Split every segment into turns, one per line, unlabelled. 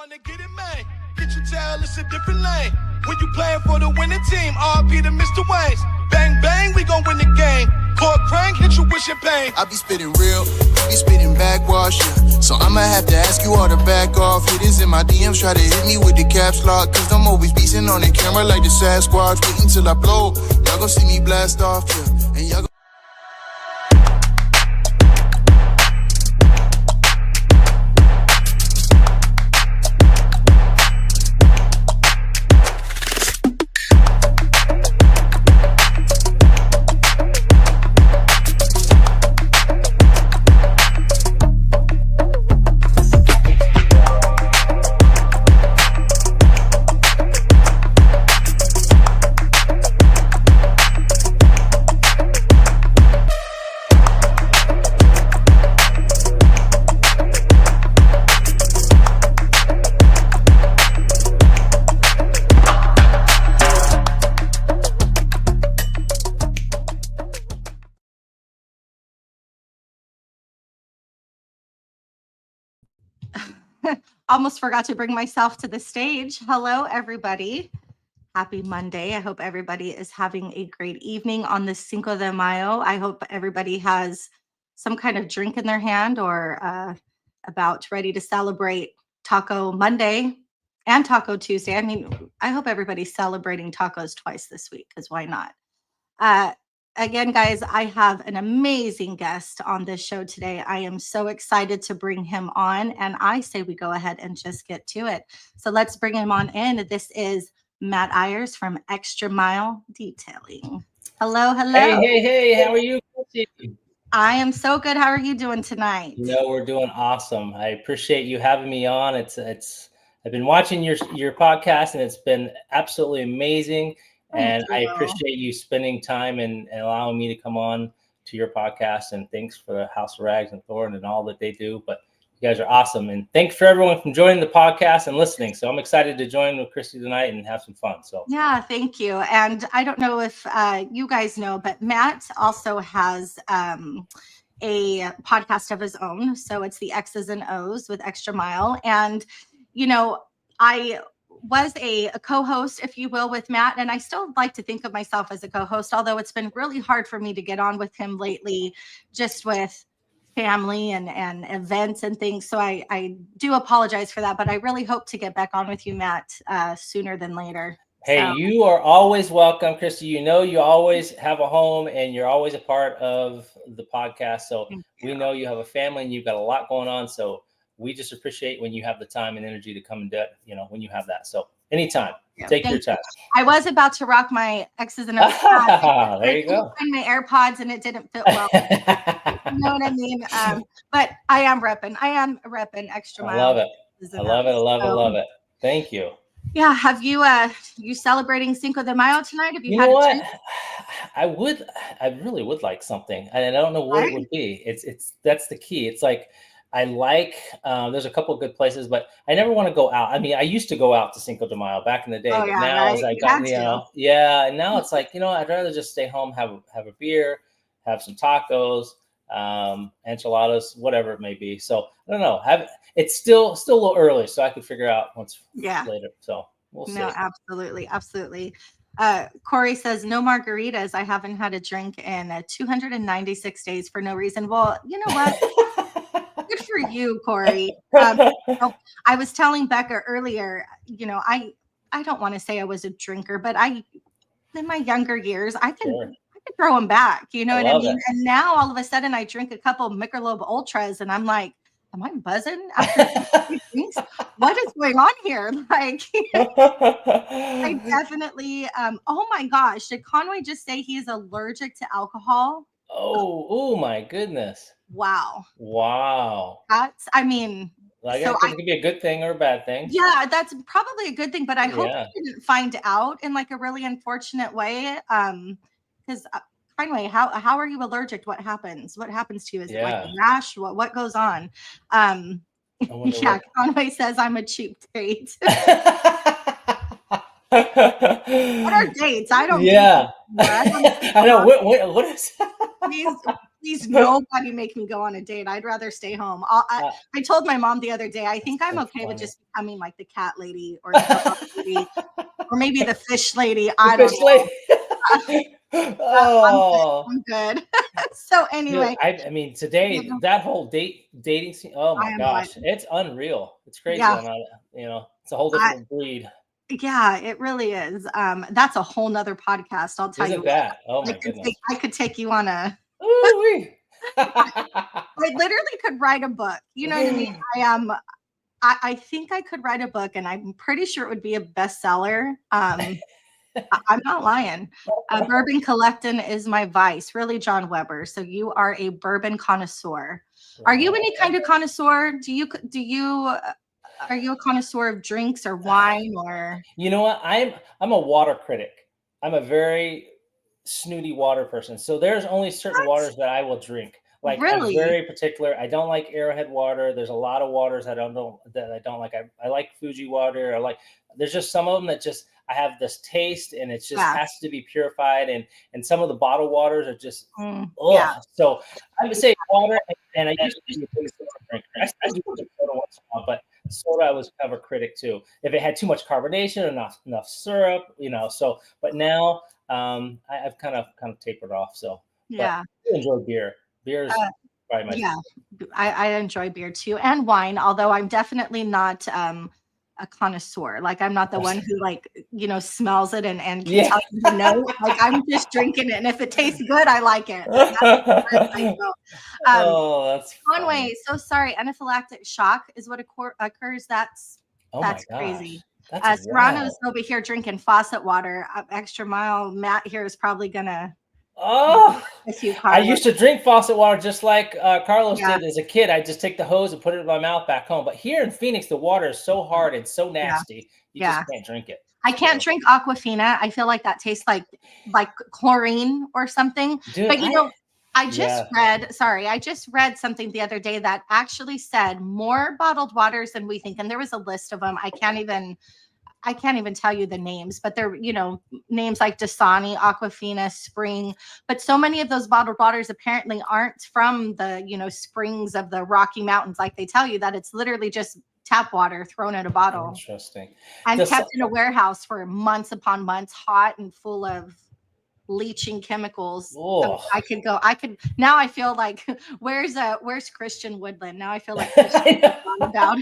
wanna get it, man. Get your tail, it's a different lane. When you playing for the winning team, RP to Mr. Wayne's. Bang, bang, we gon' win the game. Court crank, hit you with your pain.
I be spitting real, be spitting backwash, yeah. So I'ma have to ask you all to back off. Hitters in my DMs try to hit me with the caps lock. Cause I'm always beastin' on the camera like the Sasquatch. Waiting till I blow, y'all gon' see me blast off, yeah. And y'all gon'
Almost forgot to bring myself to the stage. Hello, everybody. Happy Monday. I hope everybody is having a great evening on this Cinco de Mayo. I hope everybody has some kind of drink in their hand or about ready to celebrate Taco Monday and Taco Tuesday. I mean, I hope everybody's celebrating tacos twice this week, because why not? Again, guys, I have an amazing guest on this show today. I am so excited to bring him on, and I say we go ahead and just get to it. So let's bring him on in. This is Matt Ayers from XtraMile Detailing. Hello, hello.
Hey, how are you, Kristi?
I am so good. How are you doing tonight?
You know, we're doing awesome. I appreciate you having me on. I've been watching your podcast, and it's been absolutely amazing. And I appreciate you spending time and allowing me to come on to your podcast. And thanks for the House of Rags and Thorn and all that they do. But you guys are awesome. And thanks for everyone from joining the podcast and listening. So I'm excited to join with Kristi tonight and have some fun. So
yeah, thank you. And I don't know if you guys know, but Matt also has a podcast of his own. So it's the X's and O's with XtraMile. And, you know, I was a co-host, if you will, with Matt, and I still like to think of myself as a co-host, although it's been really hard for me to get on with him lately, just with family and events and things. So I do apologize for that, but I really hope to get back on with you, Matt, sooner than later.
Hey, you are always welcome, Kristi. You know, you always have a home and you're always a part of the podcast. So we know you have a family and you've got a lot going on. So we just appreciate when you have the time and energy to come and do it, you know, when you have that. So anytime, take your time.
I was about to rock my X's and O's.
There you go.
Find my AirPods and it didn't fit well. You know what I mean? But I am repping XtraMile.
I love it. I love it. Thank you.
Yeah. Have you you celebrating Cinco de Mayo tonight? Have you had
know what? I really would like something. And I don't know what it would be. That's the key. It's like, I like, there's a couple of good places, but I never want to go out. I mean, I used to go out to Cinco de Mayo back in the day, but now as I got, and now it's like, you know, I'd rather just stay home, have a beer, have some tacos, enchiladas, whatever it may be. So I don't know. It's still a little early, so I could figure out once later. So we'll see.
No, absolutely. Corey says, no margaritas. I haven't had a drink in 296 days for no reason. Well, you know what? Good for you, Corey. I was telling Becca earlier, you know, I don't want to say I was a drinker, but in my younger years, I could throw them back. You know what I mean? And now all of a sudden I drink a couple Michelob Ultras and I'm like, am I buzzing after drinks? What is going on here? Like, I definitely, oh my gosh, did Conway just say he is allergic to alcohol?
Oh my goodness.
Wow. That's, I mean,
I guess it could be a good thing or a bad thing.
Yeah, that's probably a good thing, but I hope he didn't find out in like a really unfortunate way. Because Conway, how are you allergic? What happens? What happens to you? Is it like a rash? What goes on? Conway says I'm a cheap date. What are dates? I don't date
Yeah.
anymore. I don't
I know. What is
please, please, nobody make me go on a date. I'd rather stay home. I told my mom the other day, I think I'm
so
okay with
funny.
just becoming like the cat lady or the dog lady or maybe the fish lady. I
The
don't
fish
know.
lady.
I'm good.
Oh,
I'm good. So
dude,
anyway,
I mean, today that whole dating scene. Oh
I
my
am
gosh,
like,
it's unreal. It's crazy
yeah,
on that. It's a whole
I,
different breed,
yeah, it really is. That's a whole nother podcast. I'll tell you
isn't
what.
that? Oh my goodness.
I could take you on a.
Ooh-wee.
I literally could write a book. You know what I mean? I am. I think I could write a book, and I'm pretty sure it would be a bestseller. I'm not lying. Bourbon collecting is my vice, really, John Weber. So you are a bourbon connoisseur. Are you
Wow.
any kind of connoisseur? Are you a connoisseur of drinks or wine or?
You know what? I'm a water critic. I'm a very snooty water person. So there's only certain
What?
waters that I will drink. Like I'm
Really?
very particular. I don't like Arrowhead water. There's a lot of waters that I don't like. I like Fuji water. There's just some of them that just I have this taste and it just
Yeah.
has to be purified. And some of the bottled waters are just
Yeah.
So I would say water, and I used to be a big soda drinker. I still do drink soda once in a while, but soda I was kind of a critic too. If it had too much carbonation or not enough syrup, So, but now I've kind of tapered off. So, but
Yeah.
I enjoy beer. Beer is
Uh,
probably my
yeah. I enjoy beer too and wine, although I'm definitely not a connoisseur. Like I'm not the one who smells it and can
yeah.
tell you the note. Like I'm just drinking it, and if it tastes good, I like it. That's as far as I go.
Oh, that's
Conway,
funny.
so sorry. Anaphylactic shock is what occurs. That's
Oh my
crazy.
gosh, that's
Serrano's
wild.
over here drinking faucet water. XtraMile Matt here is probably gonna
Oh,
miss you,
I
Carlos.
used to drink faucet water just like Carlos
Yeah,
did as a kid. I just take the hose and put it in my mouth back home. But here in Phoenix, the water is so hard and so
yeah,
nasty, you just
yeah.
can't drink it.
I can't
So,
drink Aquafina. I feel like that tastes like chlorine or something.
dude,
But I just
yeah,
read something the other day that actually said more bottled waters than we think. And there was a list of them. I can't even tell you the names, but they're, names like Dasani, Aquafina, Spring. But so many of those bottled waters apparently aren't from the, springs of the Rocky Mountains. Like they tell you that it's literally just tap water thrown in a bottle
interesting.
and
Just
kept in a warehouse for months upon months, hot and full of leaching chemicals.
oh,
Now I feel like where's Christian Woodland? Now I feel like Christian about.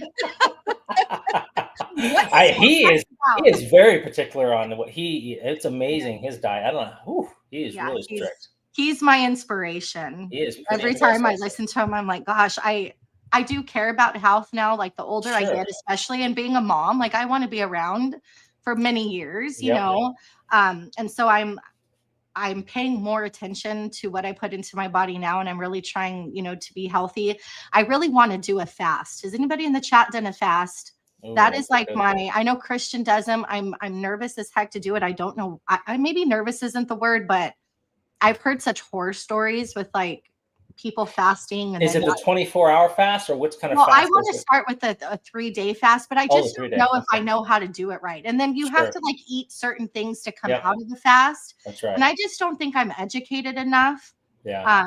What's this
he is
about?
he is very particular on what he. It's amazing his diet. I don't know. Whew, he is
Yeah,
really strict.
he's my inspiration.
He is pretty
Every time I
impressive.
listen to him, I'm like, gosh, I do care about health now. Like the older I
Sure.
get, especially and being a mom, like I want to be around for many years,
Yep.
And so I'm paying more attention to what I put into my body now, and I'm really trying, to be healthy. I really want to do a fast. Has anybody in the chat done a fast?
Ooh,
That is like
good.
I know Christian does them. I'm nervous as heck to do it. I don't know. I maybe nervous isn't the word, but I've heard such horror stories with like people fasting and
Is
then
it the 24-hour fast or which kind of
well, I
fast
want
is
to
it?
start with a 3-day fast, but I
Oh, the
just don't
3-day.
know if I
Okay.
know how to do it right. And then you have
Sure.
to like eat certain things to come
Yep.
out of the fast.
That's right.
And I just don't think I'm educated enough.
Yeah.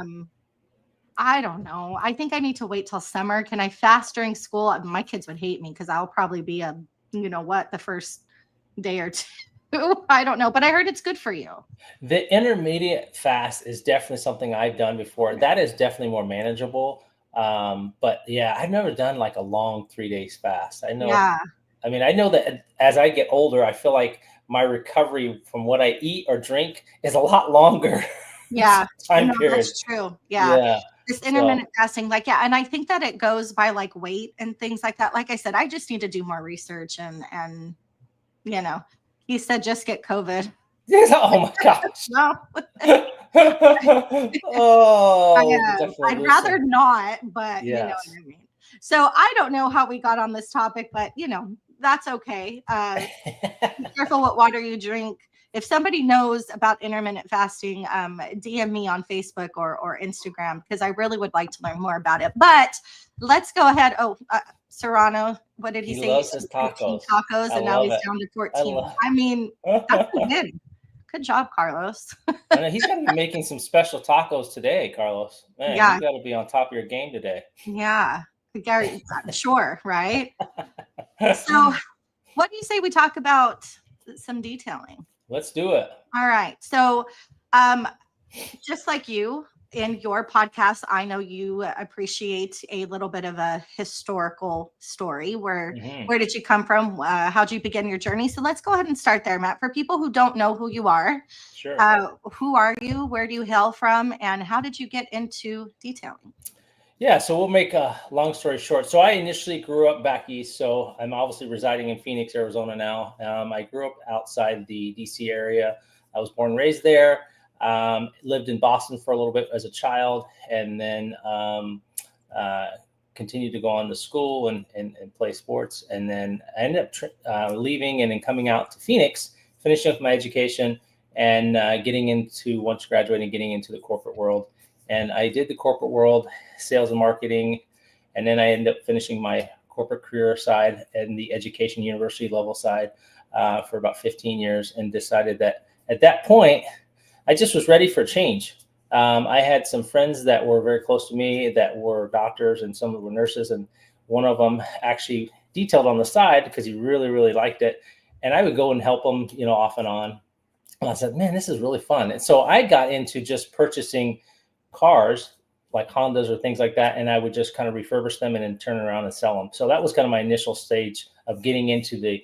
I don't know. I think I need to wait till summer. Can I fast during school? My kids would hate me because I'll probably be the first day or two. I don't know, but I heard it's good for you.
The intermediate fast is definitely something I've done before. That is definitely more manageable. But yeah, I've never done like a long 3 days fast. I know that as I get older, I feel like my recovery from what I eat or drink is a lot longer.
Yeah.
Time period.
That's true. Yeah.
Yeah.
This intermittent fasting, and I think that it goes by like weight and things like that. Like I said, I just need to do more research and he said just get COVID.
Yes. Oh my gosh.
No. I'd rather not, but you know what I mean. So I don't know how we got on this topic, but that's okay. Be careful what water you drink. if somebody knows about intermittent fasting, DM me on Facebook or Instagram, because I really would like to learn more about it. But let's go ahead. Oh, Serrano, what did he say?
Loves his tacos.
Tacos,
I
and now
love
he's
it.
down to 14. I mean, that's a win. Good job, Carlos.
I know he's going to be making some special tacos today, Carlos. Man,
Yeah.
you got to be on top of your game today.
Yeah, Gary, sure, right? So, what do you say we talk about some detailing?
Let's do it.
All right. So, just like you in your podcast, I know you appreciate a little bit of a historical story. Where did you come from? How'd you begin your journey? So let's go ahead and start there, Matt. For people who don't know who you are,
sure.
Who are you? Where do you hail from? And how did you get into detailing?
Yeah, so we'll make a long story short. So I initially grew up back east. So I'm obviously residing in Phoenix, Arizona now. I grew up outside the DC area. I was born and raised there. Lived in Boston for a little bit as a child, and then continued to go on to school and play sports. And then I ended up leaving and then coming out to Phoenix, finishing up my education and once graduating, getting into the corporate world. And I did the corporate world, sales and marketing, and then I ended up finishing my corporate career side and the education university level side for about 15 years, and decided that at that point, I just was ready for a change. I had some friends that were very close to me that were doctors, and some were nurses, and one of them actually detailed on the side because he really, really liked it. And I would go and help him, off and on. And I said, man, this is really fun. And so I got into just purchasing cars like Hondas or things like that, and I would just kind of refurbish them and then turn around and sell them. So that was kind of my initial stage of getting into the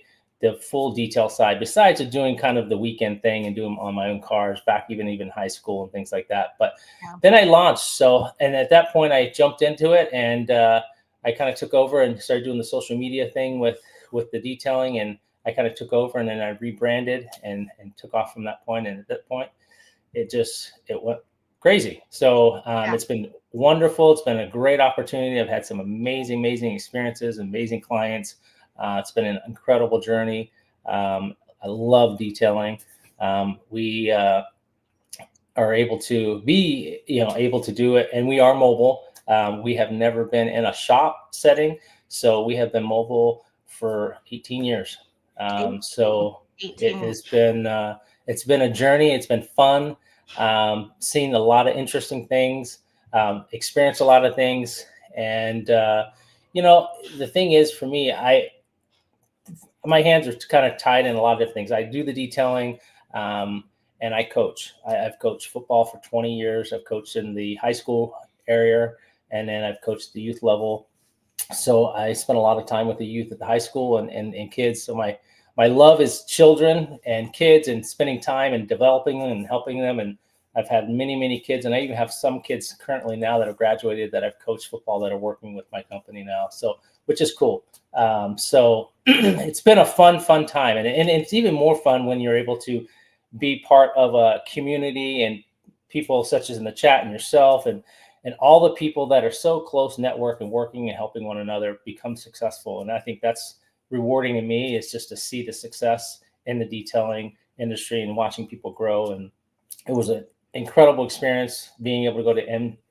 full detail side, besides doing kind of the weekend thing and doing them on my own cars back even high school and things like that. But then I launched. And at that point I jumped into it, and I kind of took over and started doing the social media thing with the detailing, and I kind of took over, and then I rebranded and took off from that point. And at that point, it went crazy. So it's been wonderful. It's been a great opportunity. I've had some amazing experiences, amazing clients. It's been an incredible journey. I love detailing. We are able to be, able to do it, and we are mobile. We have never been in a shop setting, so we have been mobile for 18 years. So 18. It's been a journey. It's been fun. Seen a lot of interesting things, experienced a lot of things. And, the thing is for me, my hands are kind of tied in a lot of different things. I do the detailing, and I coach. I've coached football for 20 years. I've coached in the high school area, and then I've coached the youth level. So I spent a lot of time with the youth at the high school and kids. So my love is children and kids, and spending time and developing them and helping them. And I've had many kids, and I even have some kids currently now that have graduated that I've coached football that are working with my company now. So, which is cool. So it's been a fun time. And it's even more fun when you're able to be part of a community and people such as in the chat and yourself and all the people that are so close network and working and helping one another become successful. And I think that's rewarding to me, is just to see the success in the detailing industry and watching people grow. And it was an incredible experience being able to go to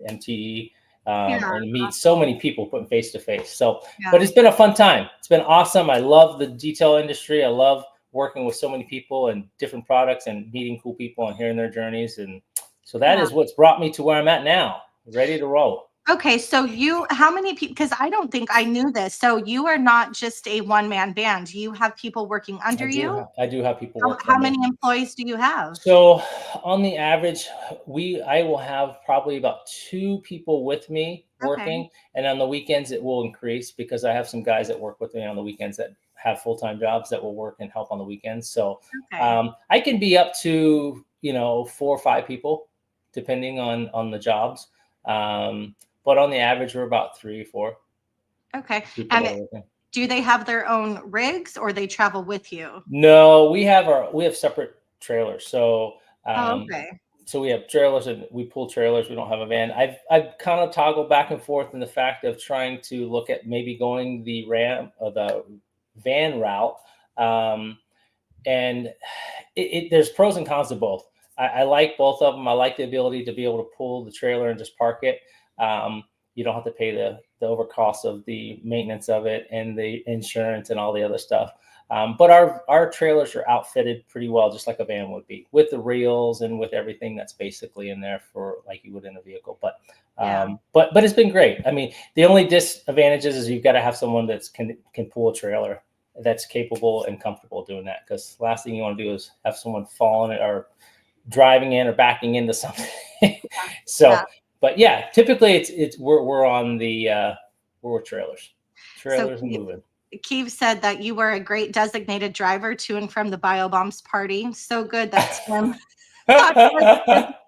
MTE and meet so many people putting face to face. So, but it's been a fun time. It's been awesome. I love the detail industry. I love working with so many people and different products and meeting cool people and hearing their journeys. And so that is what's brought me to where I'm at now, ready to roll.
Okay, so how many people, because I don't think I knew this. So you are not just a one-man band. You have people working under you?
I do have people working.
How many employees do you have?
So on the average, I will have probably about 2 people with me working. Okay. And on the weekends, it will increase because I have some guys that work with me on the weekends that have full-time jobs that will work and help on the weekends. So I can be up to, 4 or 5 people, depending on the jobs. But on the average, we're about 3 or 4.
Okay. And do they have their own rigs, or they travel with you?
No, we have separate trailers. So, so we have trailers and we pull trailers. We don't have a van. I've kind of toggled back and forth in the fact of trying to look at maybe going the van route. and there's pros and cons to both. I like both of them. I like the ability to be able to pull the trailer and just park it. You don't have to pay the overcost of the maintenance of it and the insurance and all the other stuff. But our trailers are outfitted pretty well, just like a van would be, with the reels and with everything that's basically in there for like you would in a vehicle. But it's been great. I mean, the only disadvantages is you've got to have someone that can pull a trailer that's capable and comfortable doing that. Because last thing you want to do is have someone falling or driving in or backing into something. But yeah, typically we're on the we're trailers and moving.
Keeve said that you were a great designated driver to and from the BioBombs party. So good that Tim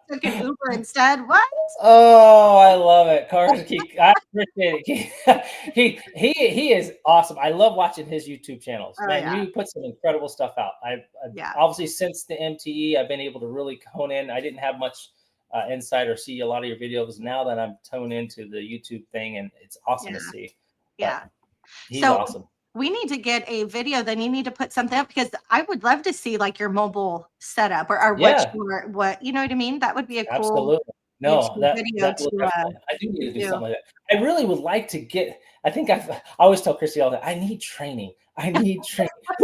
took an Uber instead. What?
Oh, I love it. I appreciate it. He is awesome. I love watching his YouTube channels. He puts some incredible stuff out. Obviously since the MTE, I've been able to really hone in. I didn't have much insight or see a lot of your videos. Now that I'm toned into the YouTube thing, and it's awesome to see.
Yeah.
He's awesome.
We need to get a video. Then you need to put something up, because I would love to see like your mobile setup or what you know what I mean. That would be a cool
absolutely. No,
video
I do need to do something like that. I really would like to get. I always tell Kristi all that I need training. Who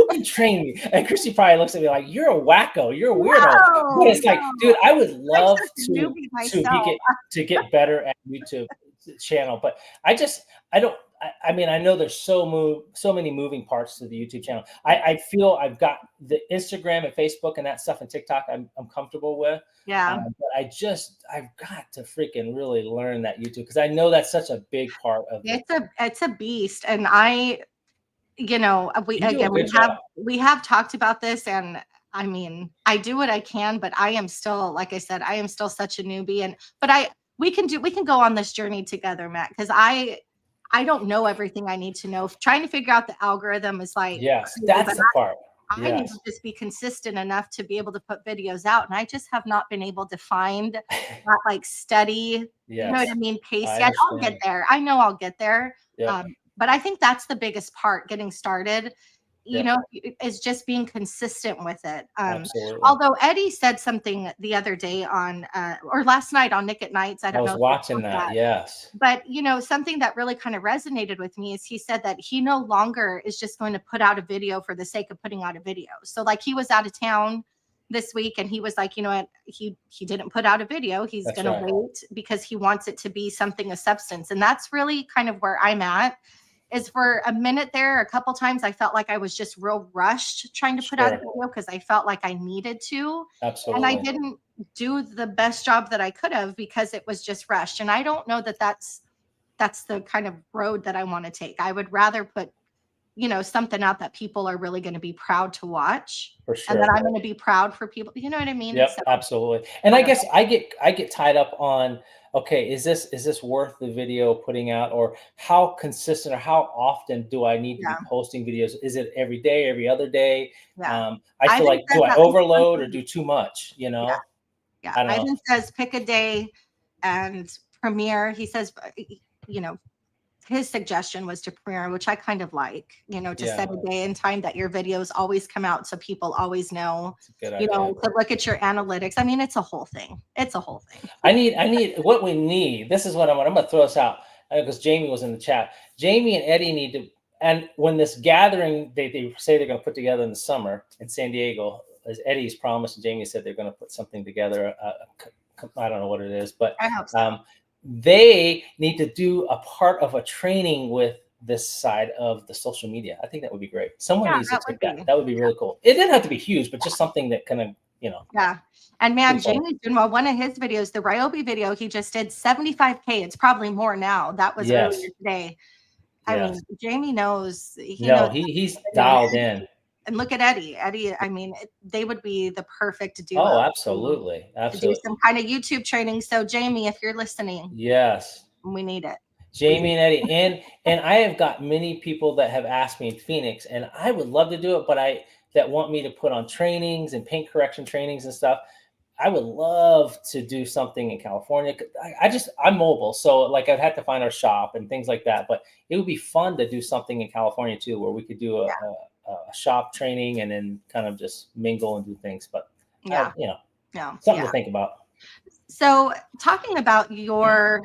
can train me? And Kristi probably looks at me like, "You're a wacko. You're a weirdo." But it's like, dude, I would love to get better at YouTube channel. But I don't. I mean, I know there's so many moving parts to the YouTube channel. I feel I've got the Instagram and Facebook and that stuff and TikTok I'm comfortable with.
Yeah.
But I've got to freaking really learn that YouTube, because I know that's such a big part of it.
It's a beast. And we have talked about this, and I mean, I do what I can, but I am still, like I said, I am still such a newbie. We can go on this journey together, Matt, because I don't know everything I need to know. Trying to figure out the algorithm is like,
that's the part.
I need to just be consistent enough to be able to put videos out. And I just have not been able to find that like steady, you know what I mean, pace yet. I'll get there. I know I'll get there. But I think that's the biggest part, getting started, you know, is just being consistent with it. Although Eddie said something the other day or last night on Nick at Nights. I was
watching that. Yes.
But, something that really kind of resonated with me is he said that he no longer is just going to put out a video for the sake of putting out a video. So like he was out of town this week and he was like, you know what, he didn't put out a video. He's going to wait because he wants it to be something of substance. And that's really kind of where I'm at. Is for a minute there, a couple times I felt like I was just real rushed trying to put out a video because I felt like I needed to.
Absolutely.
And I didn't do the best job that I could have because it was just rushed. And I don't know that that's the kind of road that I want to take. I would rather put, something out that people are really going to be proud to watch.
For sure.
And that I'm going to be proud for people. You know what I mean?
Yep, so, absolutely. And I guess I get tied up on, okay, is this worth the video putting out, or how consistent or how often do I need to be posting videos? Is it every day, every other day?
Yeah.
I feel like, do I overload or do too much? Yeah.
Ivan says pick a day and premiere. He says, his suggestion was to premiere, which I kind of like, to set a day and time that your videos always come out so people always know, to look at your analytics. I mean, it's a whole thing. I
need what we need. This is what I'm going to throw us out, because Jamie was in the chat. Jamie and Eddie need to, and when this gathering, they say they're going to put together in the summer in San Diego, as Eddie's promised, and Jamie said they're going to put something together. I don't know what it is, but
I hope so.
They need to do a part of a training with this side of the social media. I think that would be great. Someone needs to take that. That would be really cool. It didn't have to be huge, but just something that kind of,
Yeah. And man, Jamie's doing well. One of his videos, the Ryobi video, he just did 75K. It's probably more now. That was earlier today. I mean, Jamie knows.
He's dialed in.
And look at Eddie. I mean, they would be the perfect duo.
Oh, absolutely.
To do some kind of YouTube training. So, Jamie, if you're listening,
yes,
we need it.
Jamie and Eddie, and I have got many people that have asked me in Phoenix, and I would love to do it, but that want me to put on trainings and paint correction trainings and stuff. I would love to do something in California. I'm mobile, so like I'd have to find our shop and things like that. But it would be fun to do something in California too, where we could do a a shop training and then kind of just mingle and do things. But
Yeah.
something to think about.
So talking about your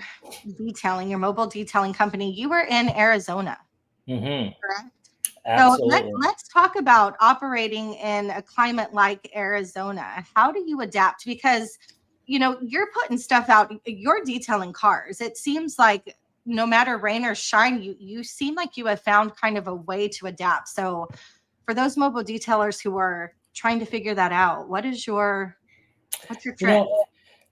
detailing, your mobile detailing company, you were in Arizona, correct?
Absolutely.
So let's talk about operating in a climate like Arizona. How do you adapt? Because, you're putting stuff out, you're detailing cars. It seems like no matter rain or shine, you seem like you have found kind of a way to adapt. So for those mobile detailers who are trying to figure that out, what's your trick?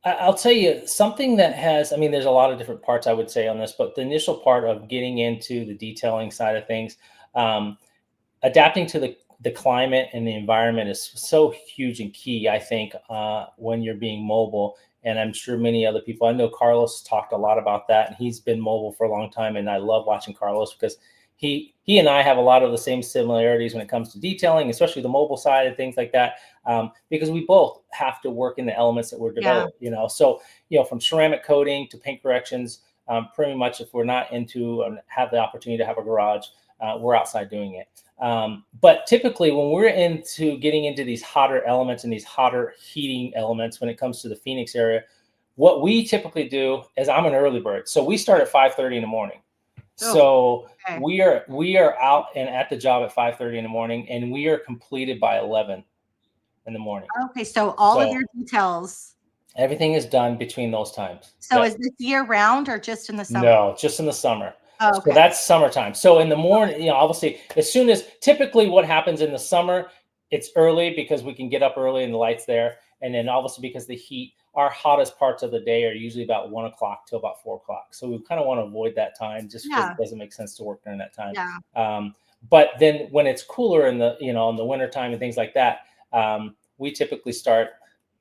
I'll tell you something that has, there's a lot of different parts I would say on this, but the initial part of getting into the detailing side of things, adapting to the climate and the environment is so huge and key, I think, when you're being mobile. And I'm sure many other people, I know Carlos talked a lot about that, and he's been mobile for a long time. And I love watching Carlos because he and I have a lot of the same similarities when it comes to detailing, especially the mobile side and things like that, because we both have to work in the elements that we're developed, So, from ceramic coating to paint corrections, pretty much if we're not into and have the opportunity to have a garage, we're outside doing it. But typically when we're getting into these hotter elements and these hotter heating elements, when it comes to the Phoenix area, what we typically do is I'm an early bird. So we start at 5:30 in the morning. So we are out and at the job at 5:30 in the morning, and we are completed by 11 in the morning.
Okay. So all of your details.
Everything is done between those times.
So is this year round or just in the summer?
No, just in the summer.
Oh, okay.
So that's summertime. So in the morning, obviously, typically what happens in the summer, it's early because we can get up early and the light's there. And then obviously because the heat, our hottest parts of the day are usually about 1 o'clock to about 4 o'clock. So we kind of want to avoid that time just because it doesn't make sense to work during that time.
Yeah.
But then when it's cooler in the, in the wintertime and things like that, we typically start,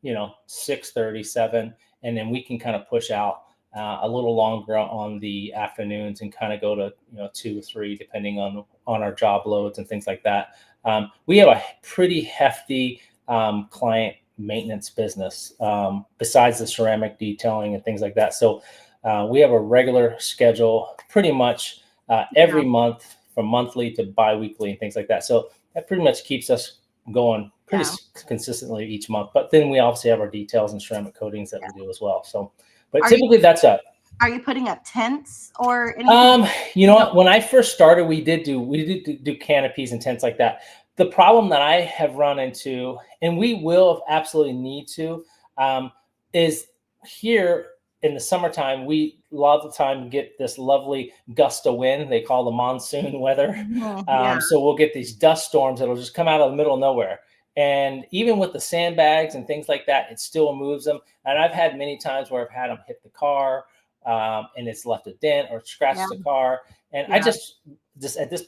6:30, 7, and then we can kind of push out a little longer on the afternoons and kind of go to 2 or 3 depending on our job loads and things like that. We have a pretty hefty client maintenance business besides the ceramic detailing and things like that. So we have a regular schedule pretty much every month, from monthly to bi-weekly and things like that. So that pretty much keeps us going pretty consistently each month. But then we obviously have our details and ceramic coatings that we do as well. So but typically that's up.
Are you putting up tents or anything?
You know what? When I first started, we did do canopies and tents like that. The problem that I have run into, and we will absolutely need to, is here in the summertime, we a lot of the time get this lovely gust of wind. They call the monsoon weather. So we'll get these dust storms that'll just come out of the middle of nowhere. And even with the sandbags and things like that, it still moves them. And I've had many times where I've had them hit the car and it's left a dent or scratched the car. And I just at that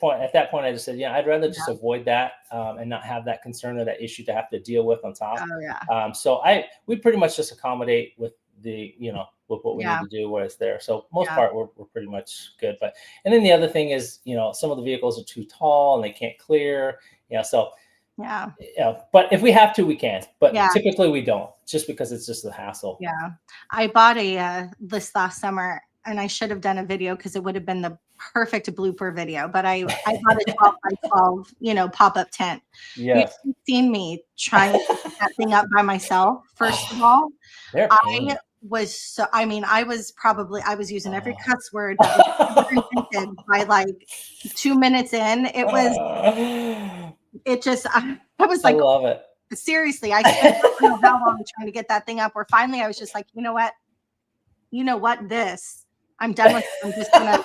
point, I just said, I'd rather just avoid that and not have that concern or that issue to have to deal with on top. So we pretty much just accommodate with the, with what we need to do where it's there. So most part, we're pretty much good. And then the other thing is, some of the vehicles are too tall and they can't clear, but if we have to, we can. But typically we don't, just because it's just the hassle.
Yeah. I bought this last summer, and I should have done a video because it would have been the perfect blooper video. But I bought a 12 by 12, pop-up tent.
Yes.
You've seen me trying to put that thing up by myself. First of all, I was using every cuss word that was ever invented by like 2 minutes in. I was like,
I love it.
Seriously, I spent I don't know how long trying to get that thing up, where finally I was just like, you know what, I'm done with it. I'm just gonna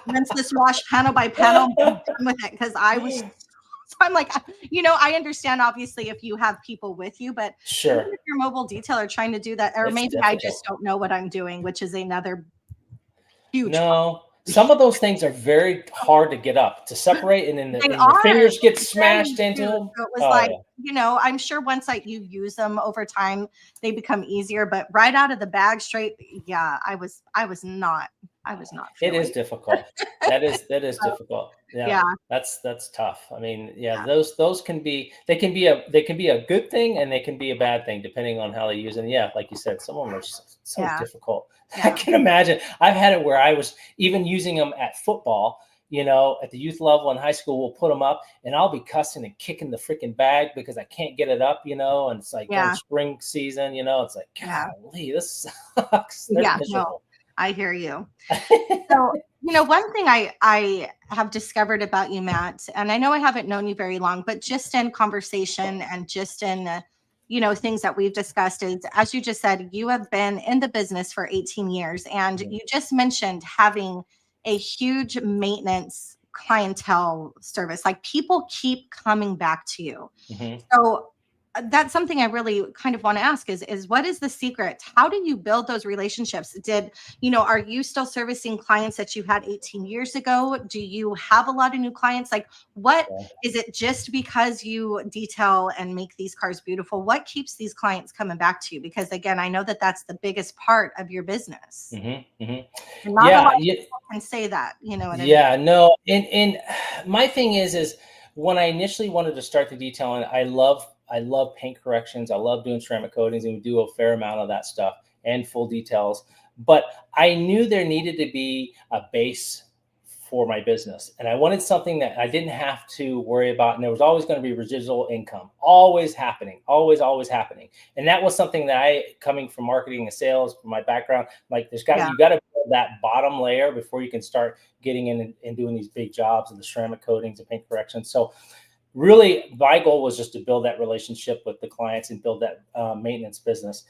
rinse this wash panel by panel. I'm done with it, because I'm like, I understand obviously if you have people with you, but
sure,
if you're a mobile detailer trying to do that, or maybe difficult. I just don't know what I'm doing, which is another huge problem.
Some of those things are very hard to get up, to separate, and then the fingers get smashed into them.
So it was I'm sure once you use them over time, they become easier. But right out of the bag, straight, I was not.
It is difficult. That is difficult. Yeah. That's tough. Those can be a good thing and they can be a bad thing depending on how they use them. Yeah, like you said, some of them are so difficult. I can imagine. I've had it where I was even using them at football, at the youth level in high school, we'll put them up and I'll be cussing and kicking the freaking bag because I can't get it up, and it's like during spring season, it's like, golly, this sucks. They're
Yeah, no,
miserable.
I hear you. So, one thing I have discovered about you, Matt, and I know I haven't known you very long, but just in conversation and just in, things that we've discussed is, as you just said, you have been in the business for 18 years, and you just mentioned having a huge maintenance clientele service. Like, people keep coming back to you. So that's something I really kind of want to ask is what is the secret? How do you build those relationships? Are you still servicing clients that you had 18 years ago? Do you have a lot of new clients? Like, what is it, just because you detail and make these cars beautiful? What keeps these clients coming back to you? Because again, I know that that's the biggest part of your business. And not a lot of people can say that, you know what I mean?
No. And my thing is when I initially wanted to start the detailing, I love paint corrections. I love doing ceramic coatings, and we do a fair amount of that stuff and full details. But I knew there needed to be a base for my business. And I wanted something that I didn't have to worry about. And there was always going to be residual income, always happening, always happening. And that was something that coming from marketing and sales, from my background, like you got to build that bottom layer before you can start getting in and doing these big jobs of the ceramic coatings and paint corrections. So really, my goal was just to build that relationship with the clients and build that maintenance business.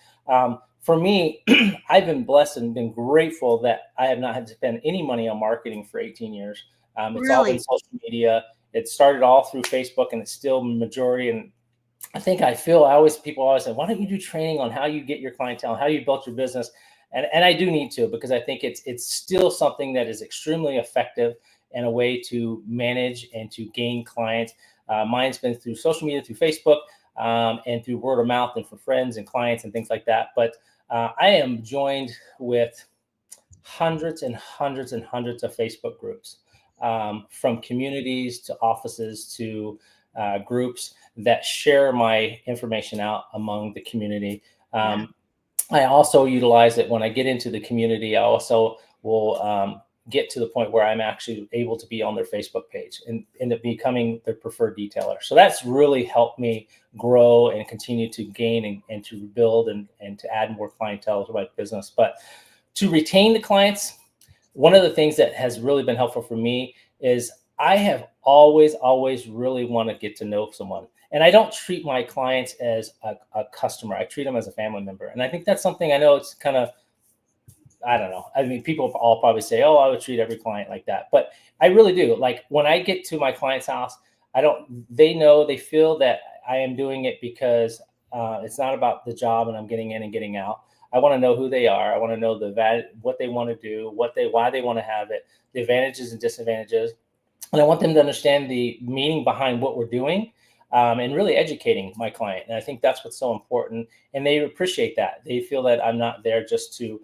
For me, I've been blessed and been grateful that I have not had to spend any money on marketing for 18 years. It's all been social media. It started all through Facebook, and it's still majority. And I think people always say, why don't you do training on how you get your clientele, how you built your business? And I do need to, because I think it's still something that is extremely effective and a way to manage and to gain clients. Mine's been through social media, through Facebook, and through word of mouth and for friends and clients and things like that. But I am joined with hundreds and hundreds and hundreds of Facebook groups, from communities to offices to groups that share my information out among the community. I also utilize it when I get into the community. I also will get to the point where I'm actually able to be on their Facebook page and end up becoming their preferred detailer. So that's really helped me grow and continue to gain and to build and to add more clientele to my business. But to retain the clients, one of the things that has really been helpful for me is I have always really want to get to know someone. And I don't treat my clients as a customer. I treat them as a family member. And I think that's something, I know it's kind of, I don't know. I mean, people all probably say, oh, I would treat every client like that. But I really do. Like, when I get to my client's house, they feel that I am doing it because it's not about the job and I'm getting in and getting out. I want to know who they are. I want to know what they want to do, why they want to have it, the advantages and disadvantages. And I want them to understand the meaning behind what we're doing, and really educating my client. And I think that's what's so important. And they appreciate that. They feel that I'm not there just to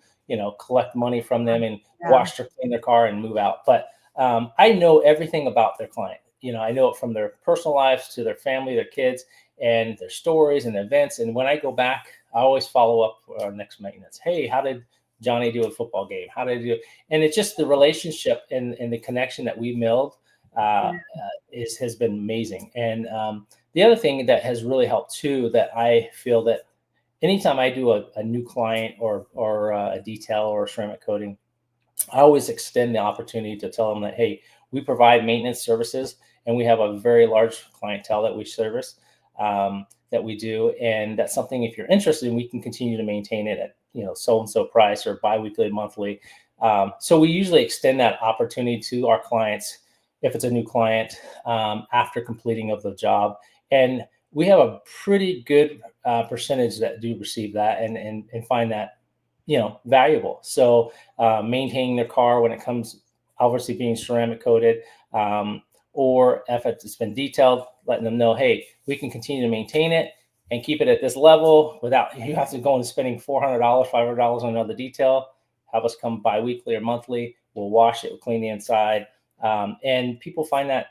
collect money from them and wash or clean their car and move out. But I know everything about their client. I know it from their personal lives to their family, their kids, and their stories and events. And when I go back, I always follow up for our next maintenance. Hey, how did Johnny do a football game? How did he do? And it's just the relationship and the connection that we build has been amazing. And the other thing that has really helped too, that I feel that anytime I do a new client or a detail or a ceramic coating, I always extend the opportunity to tell them that, hey, we provide maintenance services and we have a very large clientele that we service, that we do. And that's something, if you're interested, we can continue to maintain it at, so-and-so price or biweekly, monthly. So we usually extend that opportunity to our clients if it's a new client, after completing of the job. And we have a pretty good percentage that do receive that and find that, valuable. So maintaining their car when it comes, obviously being ceramic coated, or if it's been detailed, letting them know, hey, we can continue to maintain it and keep it at this level without you have to go and spending $400, $500 on another detail. Have us come bi-weekly or monthly. We'll wash it, we'll clean the inside. And people find that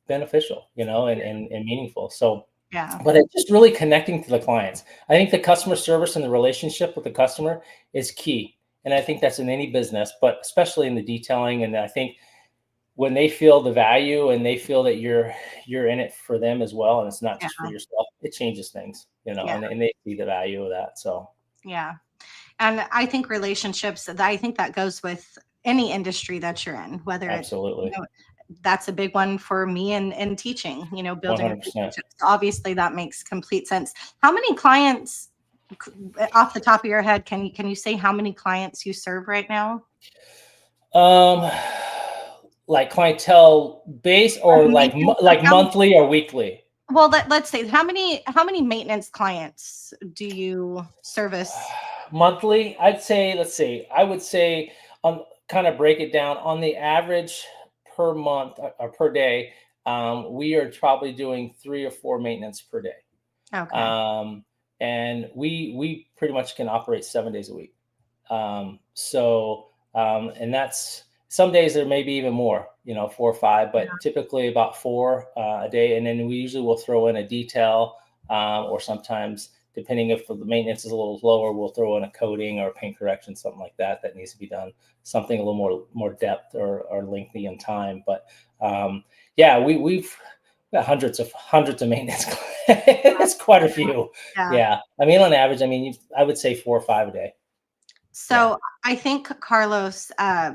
beneficial, and meaningful. So, but it's just really connecting to the clients. I think the customer service and the relationship with the customer is key. And I think that's in any business, but especially in the detailing. And I think when they feel the value and they feel that you're in it for them as well, and it's not just for
Yeah.
yourself, it changes things,
Yeah.
and they see the value of that. So
Yeah. And I think relationships, I think that goes with any industry that you're in, whether it's,
absolutely,
that's a big one for me in teaching, building
100%.
relationships. Obviously that makes complete sense. How many clients, off the top of your head, can you say how many clients you serve right now?
Like clientele base, or like like monthly or weekly?
Well, let's say how many maintenance clients do you service?
Monthly, I'd say, let's see, I would say, kind of break it down on the average per month, or per day. We are probably doing 3 or 4 maintenance per day.
Okay.
And we pretty much can operate 7 days a week. And that's, some days there may be even more, 4 or 5, but typically about 4 a day. And then we usually will throw in a detail, or sometimes, depending if the maintenance is a little lower, we'll throw in a coating or a paint correction, something like that needs to be done, something a little more depth or lengthy in time. But yeah, we've got hundreds of maintenance. It's quite a few.
Yeah.
Yeah. I mean, on average, I would say 4 or 5 a day.
So I think Carlos, I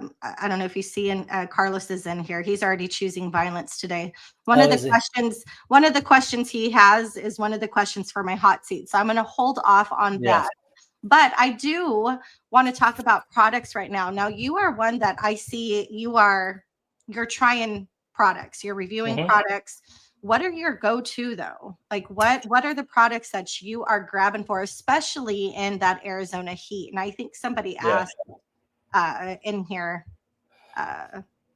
don't know if you see, Carlos is in here. He's already choosing violence today. One of the questions he has is one of the questions for my hot seat. So I'm going to hold off on that. But I do want to talk about products right now. Now, you are one that I see you're trying products, you're reviewing products. What are your go-to though? Like what are the products that you are grabbing for, especially in that Arizona heat? And I think somebody asked in here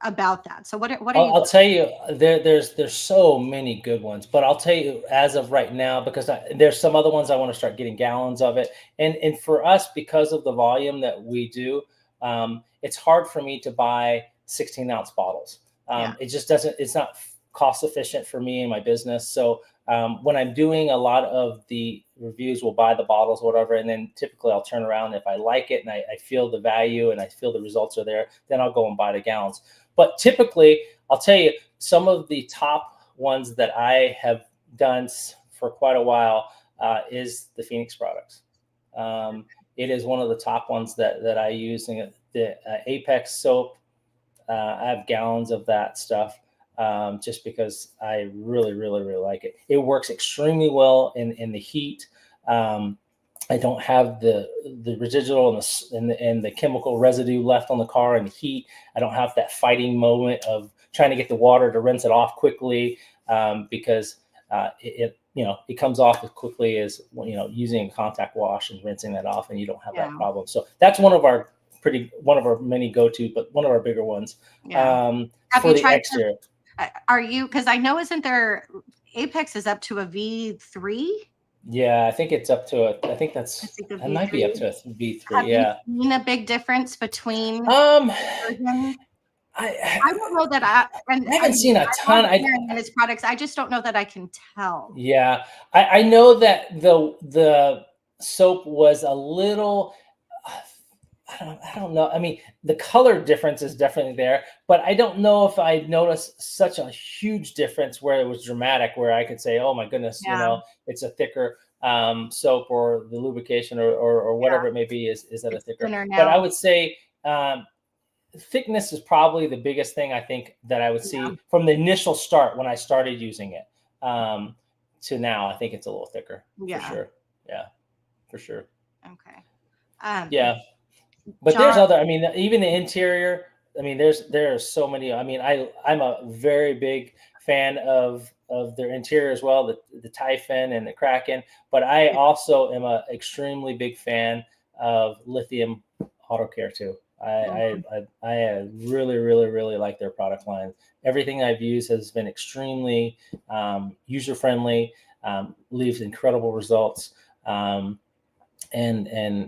about that. So what are you?
I'll tell you, there's so many good ones, but I'll tell you, as of right now, because there's some other ones I want to start getting gallons of it, and for us, because of the volume that we do, it's hard for me to buy 16-ounce bottles. It just doesn't. It's not cost efficient for me and my business. So when I'm doing a lot of the reviews, we'll buy the bottles, whatever, and then typically I'll turn around, if I like it and I feel the value and I feel the results are there, then I'll go and buy the gallons. But typically, I'll tell you, some of the top ones that I have done for quite a while is the Phoenix products. It is one of the top ones that I use. The Apex soap, I have gallons of that stuff. Just because I really, really, really like it. It works extremely well in the heat. I don't have the residual and the chemical residue left on the car in the heat. I don't have that fighting moment of trying to get the water to rinse it off quickly, because it comes off as quickly as using a contact wash and rinsing that off, and you don't have that problem. So that's one of our many go-to, but one of our bigger ones.
Have
for
you
the
tried
exterior.
Are you, because I know, isn't there, Apex is up to a V3?
Yeah, I think it's up to it might be up to a V3.
Have you seen a big difference between versions? I don't know that I
haven't seen a ton.
In his products, I just don't know that I can tell.
Yeah, I know that the soap was a little. I don't know. I mean, the color difference is definitely there, but I don't know if I noticed such a huge difference where it was dramatic, where I could say, "Oh my goodness, it's a thicker soap," or the lubrication or whatever it may be is at a thicker. But I would say thickness is probably the biggest thing I think that I would see from the initial start when I started using it to now. I think it's a little thicker for sure. Yeah, for sure.
Okay.
But John, there's other. I mean, even the interior. I mean, there are so many. I mean, I'm a very big fan of their interior as well, the Typhon and the Kraken. But I also am a extremely big fan of Lithium Auto Care too. I really, really, really like their product line. Everything I've used has been extremely user friendly, leaves incredible results, and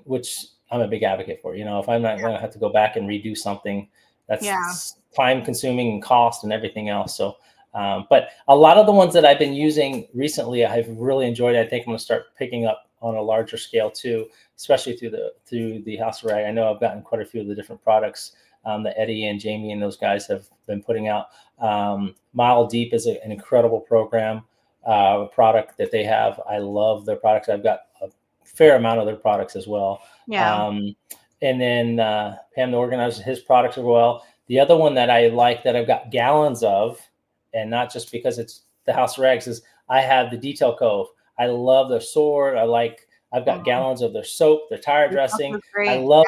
which I'm a big advocate for. If I'm not going to have to go back and redo something, that's time consuming and cost and everything else. So, but a lot of the ones that I've been using recently, I've really enjoyed it. I think I'm going to start picking up on a larger scale too, especially through the House of Rag. I know I've gotten quite a few of the different products that Eddie and Jamie and those guys have been putting out. Mile Deep is an incredible program, product that they have. I love their products. I've got a fair amount of their products as well.
Yeah.
And then Pam, the organizer, his products as well. The other one that I like that I've got gallons of, and not just because it's the House of Rags, is I have the Detail Cove. I love their sword. I've got gallons of their soap, their tire dressing. I love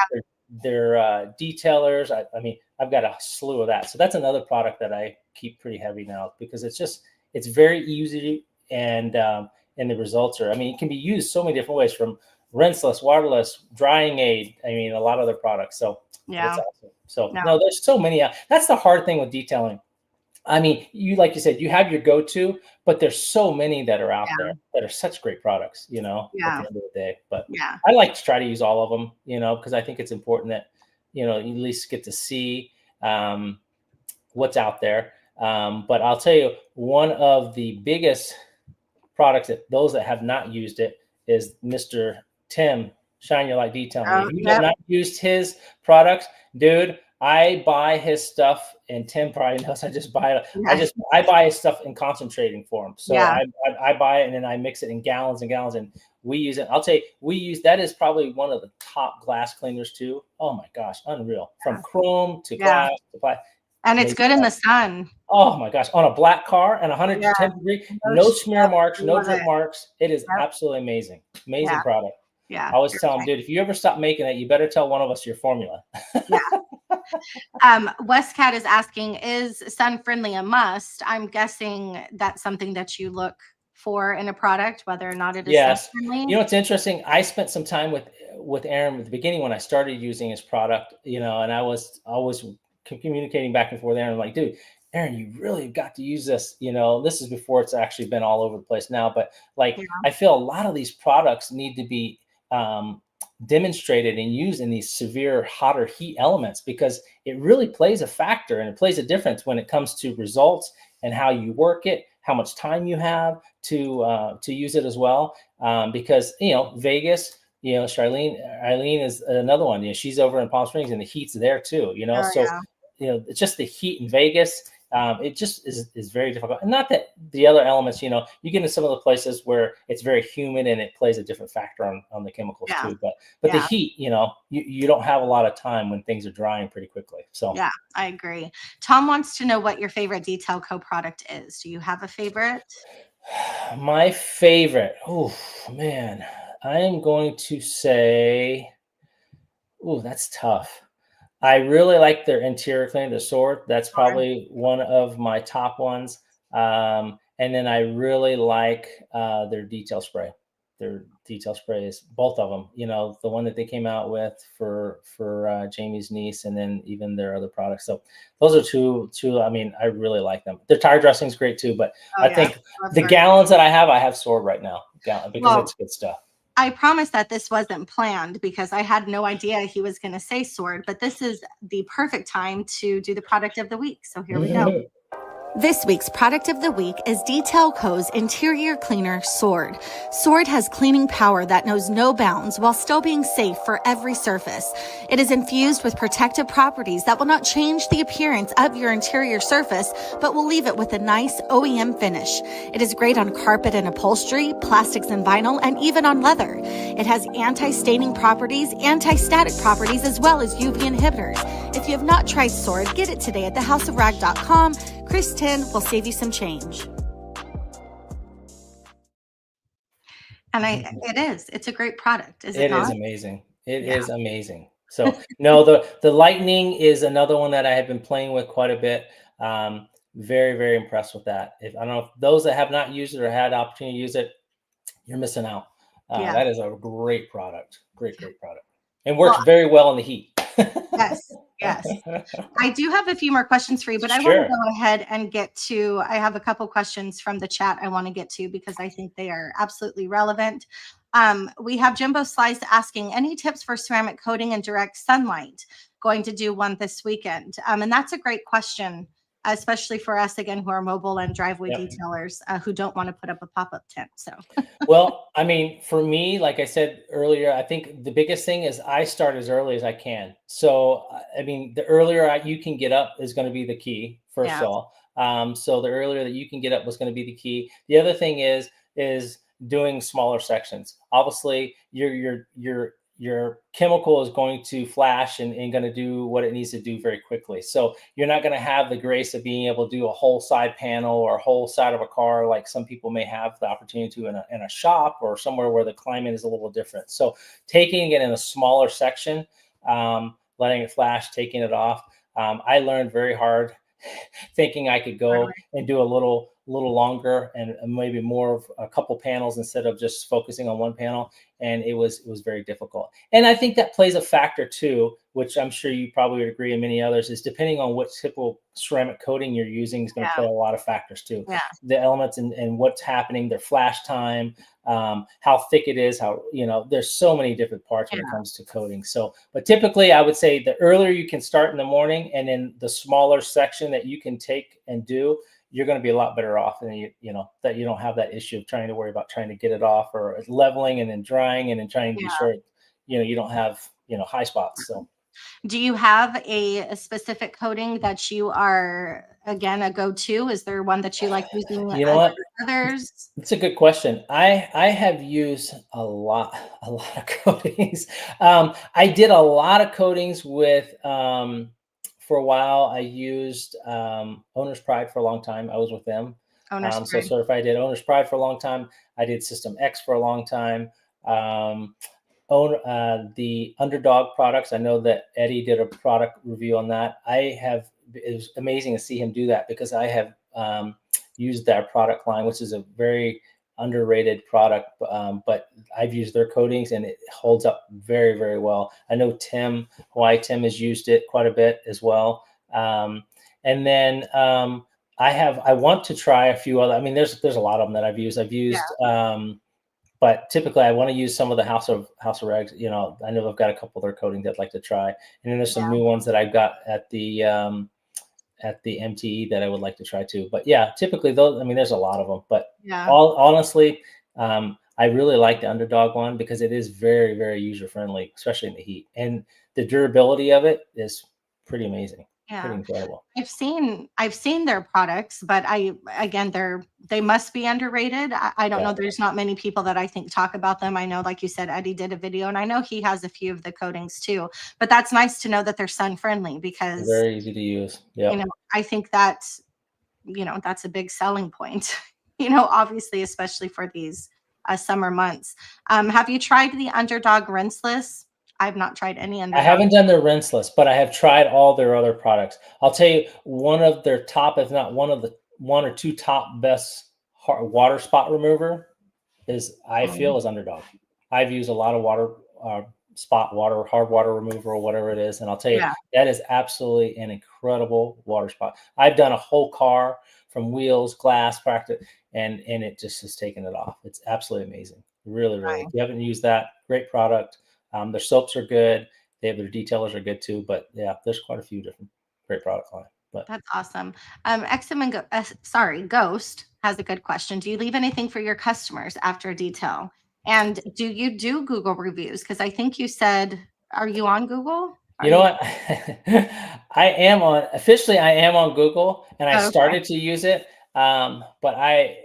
their detailers. I mean, I've got a slew of that. So that's another product that I keep pretty heavy now because it's very easy, and the results are, I mean, it can be used so many different ways, from rinseless, waterless, drying aid. I mean, a lot of other products. So it's awesome. So no, there's so many. That's the hard thing with detailing. I mean, like you said, you have your go-to, but there's so many that are out there that are such great products, at the end of the day. But I like to try to use all of them, because I think it's important that, you at least get to see what's out there. But I'll tell you, one of the biggest products that those that have not used it is Mr. Tim, Shine Your Light Detailing. If you have not used his products, dude, I buy his stuff, and Tim probably knows I just buy it. I buy his stuff in concentrating form. So I buy it, and then I mix it in gallons and gallons, and we use it. I'll tell you, that is probably one of the top glass cleaners too. Oh my gosh, unreal. From chrome to glass to plastic.
And it's good in the sun.
Oh my gosh, on a black car and 110 degree, no smear marks, no drip marks. It is absolutely amazing. Amazing product.
Yeah.
I always tell them, dude, if you ever stop making it, you better tell one of us your formula.
Westcat is asking, is sun friendly a must? I'm guessing that's something that you look for in a product, whether or not it is sun friendly.
It's interesting. I spent some time with Aaron at the beginning when I started using his product, and I was always communicating back and forth with Aaron, like, dude, Aaron, you really got to use this. This is before it's actually been all over the place now. But I feel a lot of these products need to be demonstrated and used in these severe hotter heat elements, because it really plays a factor, and it plays a difference when it comes to results and how you work it, how much time you have to use it as well. Because Vegas, Eileen is another one. She's over in Palm Springs, and the heat's there too. It's just the heat in Vegas. It just is very difficult. And not that the other elements, you get into some of the places where it's very humid and it plays a different factor on the chemicals too. But the heat, you don't have a lot of time when things are drying pretty quickly. So
yeah, I agree. Tom wants to know what your favorite Detail Co product is. Do you have a favorite?
My favorite, oh man, I am going to say, that's tough. I really like their interior cleaner, the sword. That's probably one of my top ones. And then I really like their detail spray. Their detail spray is both of them. The one that they came out with for Jamie's niece, and then even their other products. So those are two. I mean, I really like them. Their tire dressing is great too. But I think the gallons that I have sword right now because it's good stuff.
I promise that this wasn't planned, because I had no idea he was going to say sword, but this is the perfect time to do the product of the week. So here we go. This week's product of the week is Detail Co.'s interior cleaner, Sword. Sword has cleaning power that knows no bounds while still being safe for every surface. It is infused with protective properties that will not change the appearance of your interior surface, but will leave it with a nice OEM finish. It is great on carpet and upholstery, plastics and vinyl, and even on leather. It has anti-staining properties, anti-static properties, as well as UV inhibitors. If you have not tried Sword, get it today at thehouseofrag.com. KRIS 10 will save you some change. And it's a great product. Is it not?
It is amazing. It is amazing. So no, the lightning is another one that I have been playing with quite a bit. Very, very impressed with that. I don't know if those that have not used it or had the opportunity to use it, you're missing out. That is a great product. Great product. And works very well in the heat.
Yes. I do have a few more questions for you, but I want to go ahead and I have a couple questions from the chat I want to get to, because I think they are absolutely relevant. We have Jimbo Slice asking, any tips for ceramic coating in direct sunlight? Going to do one this weekend. And that's a great question, especially for us, again, who are mobile and driveway
Yep.
detailers who don't want to put up a pop-up tent. So,
Well, I mean, for me, like I said earlier, I think the biggest thing is I start as early as I can. So, I mean, the earlier you can get up is going to be the key, first
yeah,
of all. So the earlier that you can get up was going to be the key. The other thing is doing smaller sections. Obviously, your chemical is going to flash and going to do what it needs to do very quickly. So you're not going to have the grace of being able to do a whole side panel or a whole side of a car like some people may have the opportunity to in a shop or somewhere where the climate is a little different. So taking it in a smaller section, letting it flash, taking it off. I learned very hard thinking I could go and do a little longer and maybe more of a couple panels instead of just focusing on one panel. And it was very difficult. And I think that plays a factor too, which I'm sure you probably would agree, and many others, is depending on what typical ceramic coating you're using is going to play a lot of factors too.
yeah,
The elements and what's happening, their flash time, how thick it is, how, there's so many different parts when it comes to coating. So, but typically I would say the earlier you can start in the morning and then the smaller section that you can take and do, you're going to be a lot better off, and that you don't have that issue of trying to worry about trying to get it off or leveling and then drying and then trying to be sure you don't have high spots. So
do you have a specific coating that you are, again, a go-to? Is there one that you like using
you know what
others?
it's a good question. I have used a lot of coatings. I did a lot of coatings with for a while. I used Owner's Pride for a long time. I was with them.
Owner's
So
Pride.
if I did Owner's Pride for a long time, I did System X for a long time. The Underdog products. I know that Eddie did a product review on that. It was amazing to see him do that because I have used their product line, which is a very underrated product. But I've used their coatings and it holds up very, very well. I know Tim has used it quite a bit as well. And then I want to try a few other. I mean, there's a lot of them that I've used. But typically I want to use some of the House of Regs. I know I've got a couple of their coatings I'd like to try. And then there's some new ones that I've got at the MTE that I would like to try too. But yeah, typically those, I mean, there's a lot of them, but honestly, I really like the Underdog one because it is very, very user friendly, especially in the heat, and the durability of it is pretty amazing. Pretty incredible.
I've seen their products, but they must be underrated. I don't know. There's not many people that I think talk about them. I know, like you said, Eddie did a video, and I know he has a few of the coatings too. But that's nice to know that they're sun friendly because
very easy to use. Yeah,
I think that's a big selling point. Obviously, especially for these summer months. Have you tried the Underdog rinseless? I've not tried any Underdog.
I haven't done their rinseless, but I have tried all their other products. I'll tell you, one of their top, if not one or two top best water spot remover is Underdog. I've used a lot of hard water remover or whatever it is, and I'll tell you, that is absolutely an incredible water spot. I've done a whole car from wheels, glass, practice, and it just has taken it off. It's absolutely amazing. Really, really. If you haven't used that, great product. Their soaps are good. Their detailers are good too. But yeah, there's quite a few different great product line. But
that's awesome. Ghost has a good question. Do you leave anything for your customers after a detail? And do you do Google reviews? Because I think you said, are you on Google?
You know what? I am on Google, and I started to use it, but I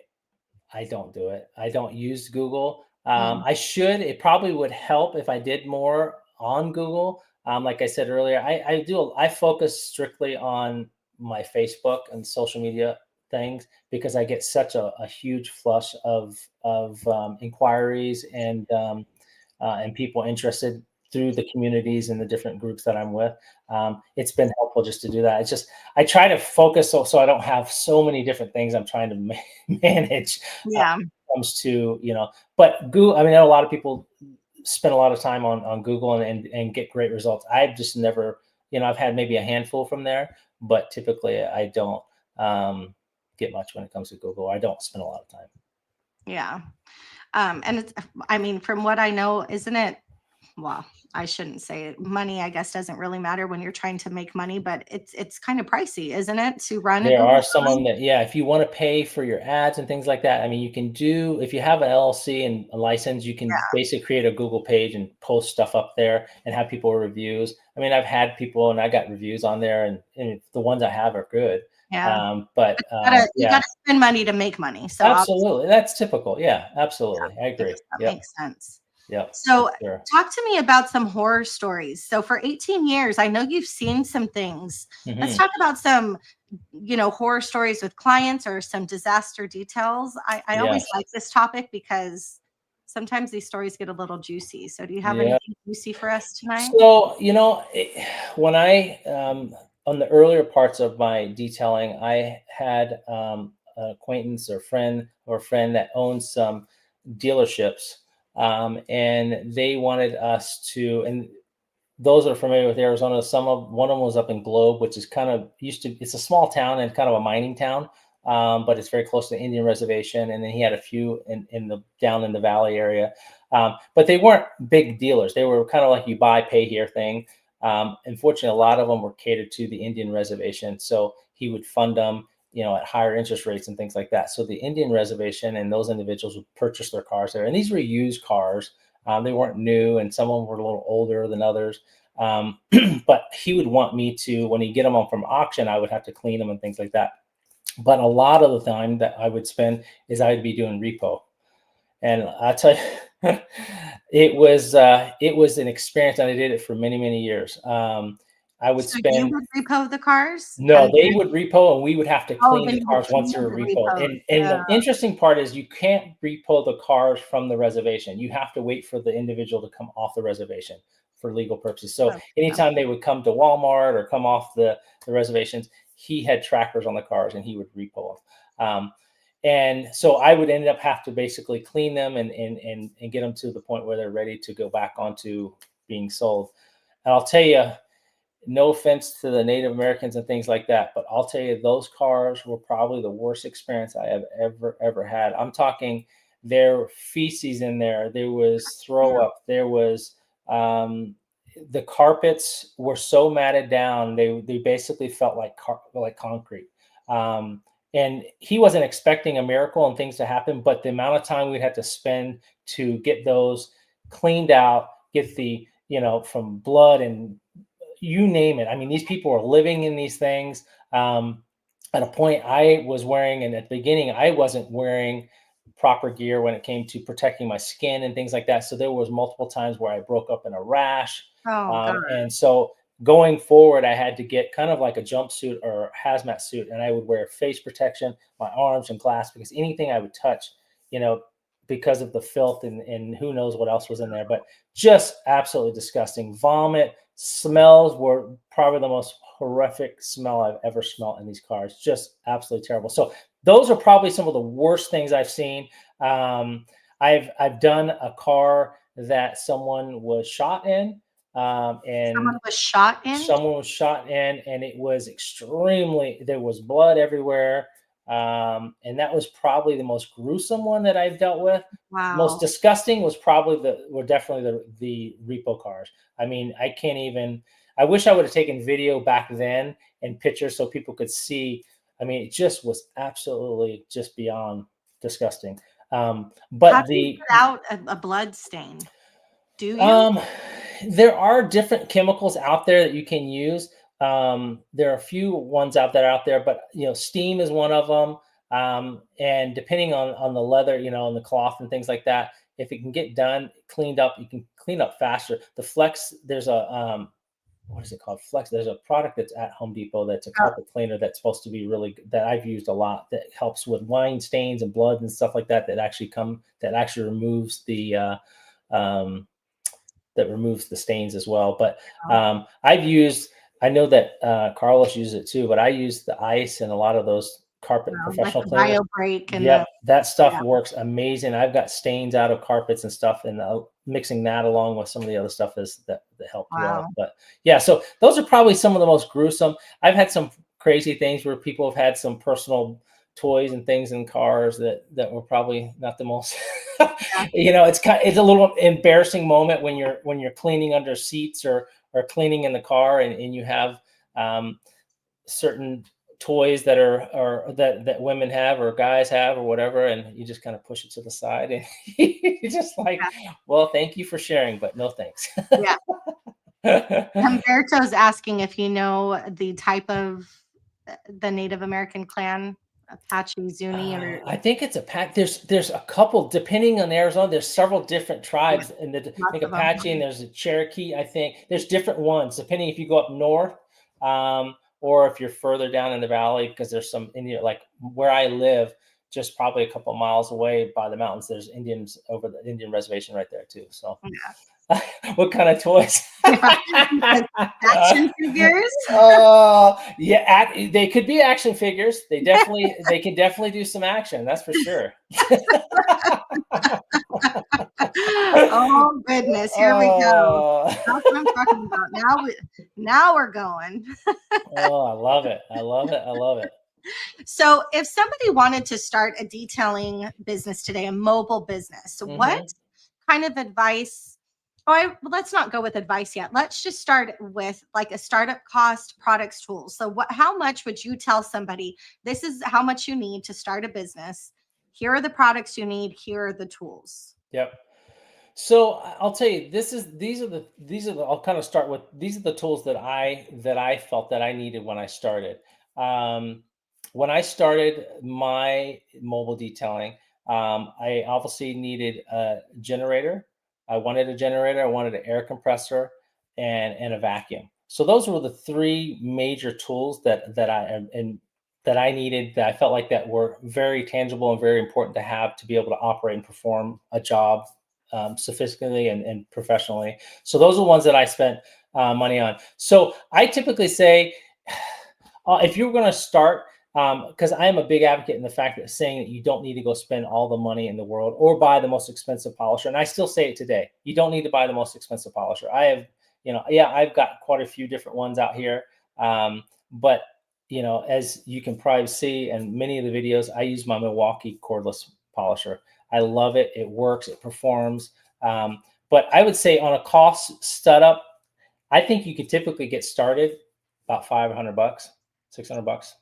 don't do it. I don't use Google. I should. It probably would help if I did more on Google. Like I said earlier, I focus strictly on my Facebook and social media things because I get such a huge flush of inquiries and people interested through the communities and the different groups that I'm with. It's been helpful just to do that. It's just, I try to focus so I don't have so many different things I'm trying to manage.
Yeah.
Comes to, but Google, I mean, I know a lot of people spend a lot of time on Google and get great results. I've just never, I've had maybe a handful from there, but typically I don't get much when it comes to Google. I don't spend a lot of time.
Yeah. And it's, I mean, from what I know, isn't it well, I shouldn't say it. Money, I guess, doesn't really matter when you're trying to make money, but it's kind of pricey, isn't it, to run a
There
Google
are some of them that, yeah, if you want to pay for your ads and things like that, I mean, you can do, if you have an LLC and a license, you can basically create a Google page and post stuff up there and have people reviews. I mean, I've had people and I got reviews on there, and the ones I have are good.
Yeah.
But
You
yeah,
gotta spend money to make money. So obviously,
absolutely. That's typical. Yeah, absolutely. I
I
agree.
guess that
Yep.
makes sense.
Yep.
So
For sure.
talk to me about some horror stories. So for 18 years, I know you've seen some things. Let's
Mhm.
talk about some, horror stories with clients or some disaster details. I always
Yes.
like this topic because sometimes these stories get a little juicy. So do you have
Yeah.
anything juicy for us tonight?
So, when I, on the earlier parts of my detailing, I had an acquaintance or friend that owned some dealerships. And they wanted us to, and those that are familiar with Arizona, one of them was up in Globe, which is kind of it's a small town and kind of a mining town, but it's very close to the Indian reservation. And then he had a few in the down in the valley area, but they weren't big dealers. They were kind of like you buy, pay here thing. Unfortunately, a lot of them were catered to the Indian reservation, so he would fund them, at higher interest rates and things like that. So the Indian reservation and those individuals would purchase their cars there, and these were used cars. They weren't new, and some of them were a little older than others. Um, but he would want me to, when he get them on from auction, I would have to clean them and things like that. But a lot of the time that I would spend is I would be doing repo, and I tell you, it was an experience, and I did it for many many years. I would
So you
spend
would repo the cars
No,
and
they would repo, and we would have to clean
then
the
you would
cars once
clean
they were
the
repoed.
repos.
And
Yeah.
the interesting part is you can't repo the cars from the reservation. You have to wait for the individual to come off the reservation for legal purposes. So
Okay.
anytime they would come to Walmart or come off the reservations, he had trackers on the cars and he would repo them. And so I would end up have to basically clean them and get them to the point where they're ready to go back onto being sold. And I'll tell you, no offense to the Native Americans and things like that, but I'll tell you, those cars were probably the worst experience I have ever had. I'm talking there feces in there. There was throw up. There was the carpets were so matted down. They basically felt like concrete. And he wasn't expecting a miracle and things to happen, but the amount of time we'd have to spend to get those cleaned out, get the from blood and you name it. I mean, these people are living in these things. At a point, I was wearing, and at the beginning, I wasn't wearing proper gear when it came to protecting my skin and things like that. So there was multiple times where I broke up in a rash.
Oh God.
And so going forward, I had to get kind of like a jumpsuit or hazmat suit, and I would wear face protection, my arms and glass, because anything I would touch, you know, because of the filth and who knows what else was in there, but just absolutely disgusting. Vomit, smells were probably the most horrific smell I've ever smelled in these cars. Just absolutely terrible. So those are probably some of the worst things I've seen. I've done a car that someone was shot in, and
Someone was shot in?
someone was shot in, and it was extremely. There was blood everywhere, and that was probably the most gruesome one that I've dealt with. Most
Wow.
disgusting was were definitely the repo cars. I mean, I can't even. I wish I would have taken video back then and pictures so people could see. I mean, it just was absolutely just beyond disgusting.
How
But
do you
the
get out a blood stain? Do you?
um, there are different chemicals out there that you can use. There are a few ones out there, but steam is one of them. And depending on the leather, on the cloth and things like that, if it can get done cleaned up, you can clean up faster. The Flex, there's a what is it called? Flex. There's a product that's at Home Depot that's a
Oh,
carpet cleaner that's supposed to be really good, that I've used a lot, that helps with wine stains and blood and stuff like that. That actually removes the stains as well. But
wow.
I know that Carlos uses it too, but I use the ice and a lot of those carpet
Wow. Like
professional
the
cleaners.
bio break and
Yep, that stuff
yeah.
works amazing. I've got stains out of carpets and stuff, and mixing that along with some of the other stuff that helped well.
Wow.
But yeah, so those are probably some of the most gruesome. I've had some crazy things where people have had some personal toys and things in cars that were probably not the most, it's a little embarrassing moment when you're cleaning under seats or cleaning in the car and you have certain toys that are that women have or guys have or whatever, and you just kind of push it to the side and you're just like, well, thank you for sharing, but no thanks.
Yeah. Humberto's asking if you know the type of the Native American clan, Apache, Zuni, or
I think it's a pack. There's a couple depending on Arizona. There's several different tribes in the I
lots
think
of them.
Apache and there's a Cherokee. I think there's different ones depending if you go up north, or if you're further down in the valley, because there's some Indian, like where I live, just probably a couple of miles away by the mountains. There's Indians over the Indian reservation right there too. So, what kind of toys?
Action figures.
Yeah, they could be action figures. They can definitely do some action. That's for sure.
Oh goodness, here we go. That's what I'm talking about. Now we're going.
Oh, I love it. I love it. I love it.
So if somebody wanted to start a detailing business today, a mobile business, what kind of advice? Let's not go with advice yet. Let's just start with like a startup cost, products, tools. So how much would you tell somebody, this is how much you need to start a business. Here are the products you need. Here are the tools.
Yep. So I'll tell you, I'll kind of start with, these are the tools that I felt that I needed when I started. When I started my mobile detailing, I obviously needed a generator. I wanted a generator, I wanted an air compressor, and a vacuum. So those were the three major tools that I needed, that I felt like that were very tangible and very important to have to be able to operate and perform a job sophisticatedly and professionally. So those are the ones that I spent money on. So I typically say, if you're going to start, because I am a big advocate in the fact that saying that you don't need to go spend all the money in the world or buy the most expensive polisher. And I still say it today. You don't need to buy the most expensive polisher. I have, I've got quite a few different ones out here. But, as you can probably see in many of the videos, I use my Milwaukee cordless polisher. I love it. It works. It performs. But I would say on a cost setup, I think you could typically get started about $500, $600.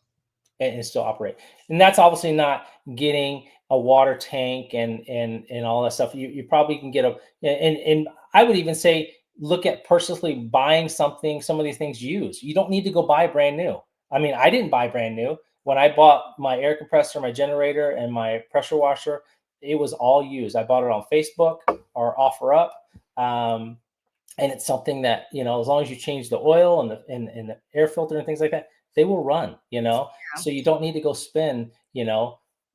And still operate. And that's obviously not getting a water tank and all that stuff. You probably can get and I would even say, look at personally buying some of these things used. You don't need to go buy brand new. I mean, I didn't buy brand new. When I bought my air compressor, my generator, and my pressure washer, it was all used. I bought it on Facebook or OfferUp. And it's something that, as long as you change the oil and the air filter and things like that, they will run, so you don't need to go spend,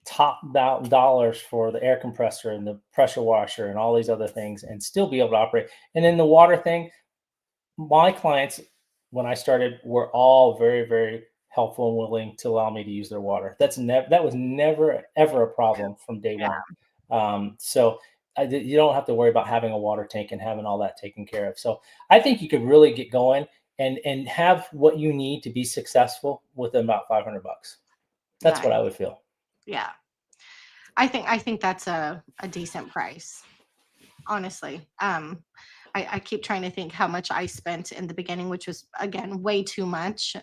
top dollars for the air compressor and the pressure washer and all these other things and still be able to operate. And then the water thing, my clients, when I started, were all very, very helpful and willing to allow me to use their water. That was never, ever a problem from day one. So you don't have to worry about having a water tank and having all that taken care of. So I think you could really get going and have what you need to be successful within about $500. That's what I would feel.
Yeah. I think that's a decent price, honestly. I keep trying to think how much I spent in the beginning, which was, again, way too much.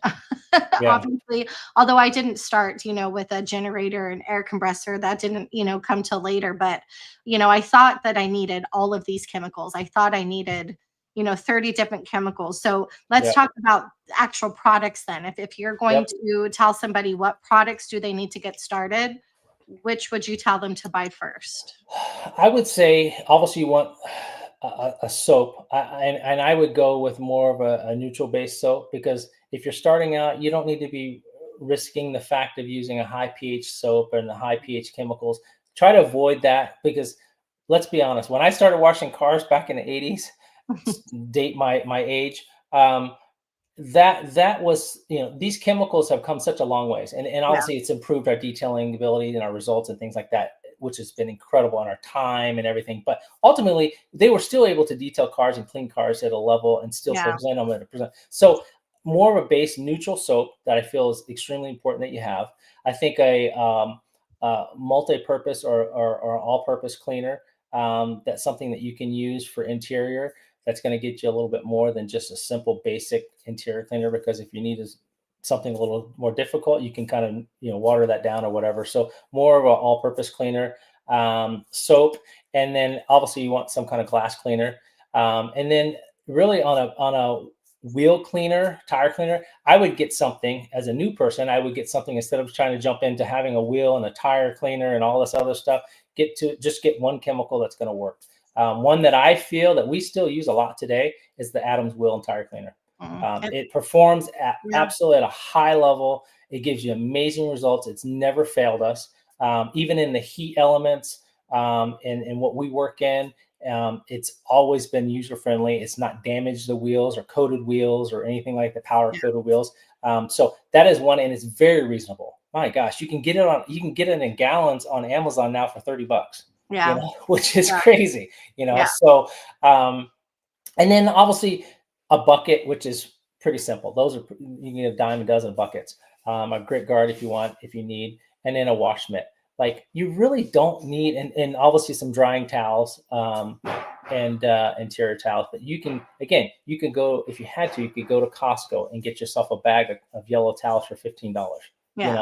Obviously, although I didn't start, with a generator and air compressor, that didn't, come till later. But, I thought that I needed all of these chemicals. I thought I needed 30 different chemicals. So let's talk about actual products then. If you're going to tell somebody what products do they need to get started, which would you tell them to buy first?
I would say, obviously, you want a soap, and I would go with more of a neutral based soap, because if you're starting out, you don't need to be risking the fact of using a high pH soap and the high pH chemicals. Try to avoid that, because let's be honest, when I started washing cars back in the 80s, date my age, that was, these chemicals have come such a long ways, and obviously it's improved our detailing ability and our results and things like that, which has been incredible on our time and everything. But ultimately, they were still able to detail cars and clean cars at a level and still present them at a present. So more of a base neutral soap that I feel is extremely important that you have. I think a multi-purpose or all-purpose cleaner, that's something that you can use for interior. That's going to get you a little bit more than just a simple basic interior cleaner, because if you need something a little more difficult, you can kind of water that down or whatever. So more of an all-purpose cleaner, soap, and then obviously you want some kind of glass cleaner, and then really on a wheel cleaner, tire cleaner, I would get something as a new person. I would get something instead of trying to jump into having a wheel and a tire cleaner and all this other stuff. Just get one chemical that's going to work. One that I feel that we still use a lot today is the Adams wheel and tire cleaner. It performs absolutely at a high level. It gives you amazing results. It's never failed us, even in the heat elements, and what we work in. It's always been user friendly. It's not damaged the wheels or coated wheels or anything like the power coated wheels. So that is one, and it's very reasonable. My gosh, you can get it in gallons on Amazon now for $30.
Yeah.
Which is crazy. So and then obviously a bucket, which is pretty simple. Those are, you can get a dime a dozen buckets. A grit guard if you need, and then a wash mitt. Like, you really don't need, and obviously some drying towels, and interior towels. But you can go, if you had to, you could go to Costco and get yourself a bag of yellow towels for $15.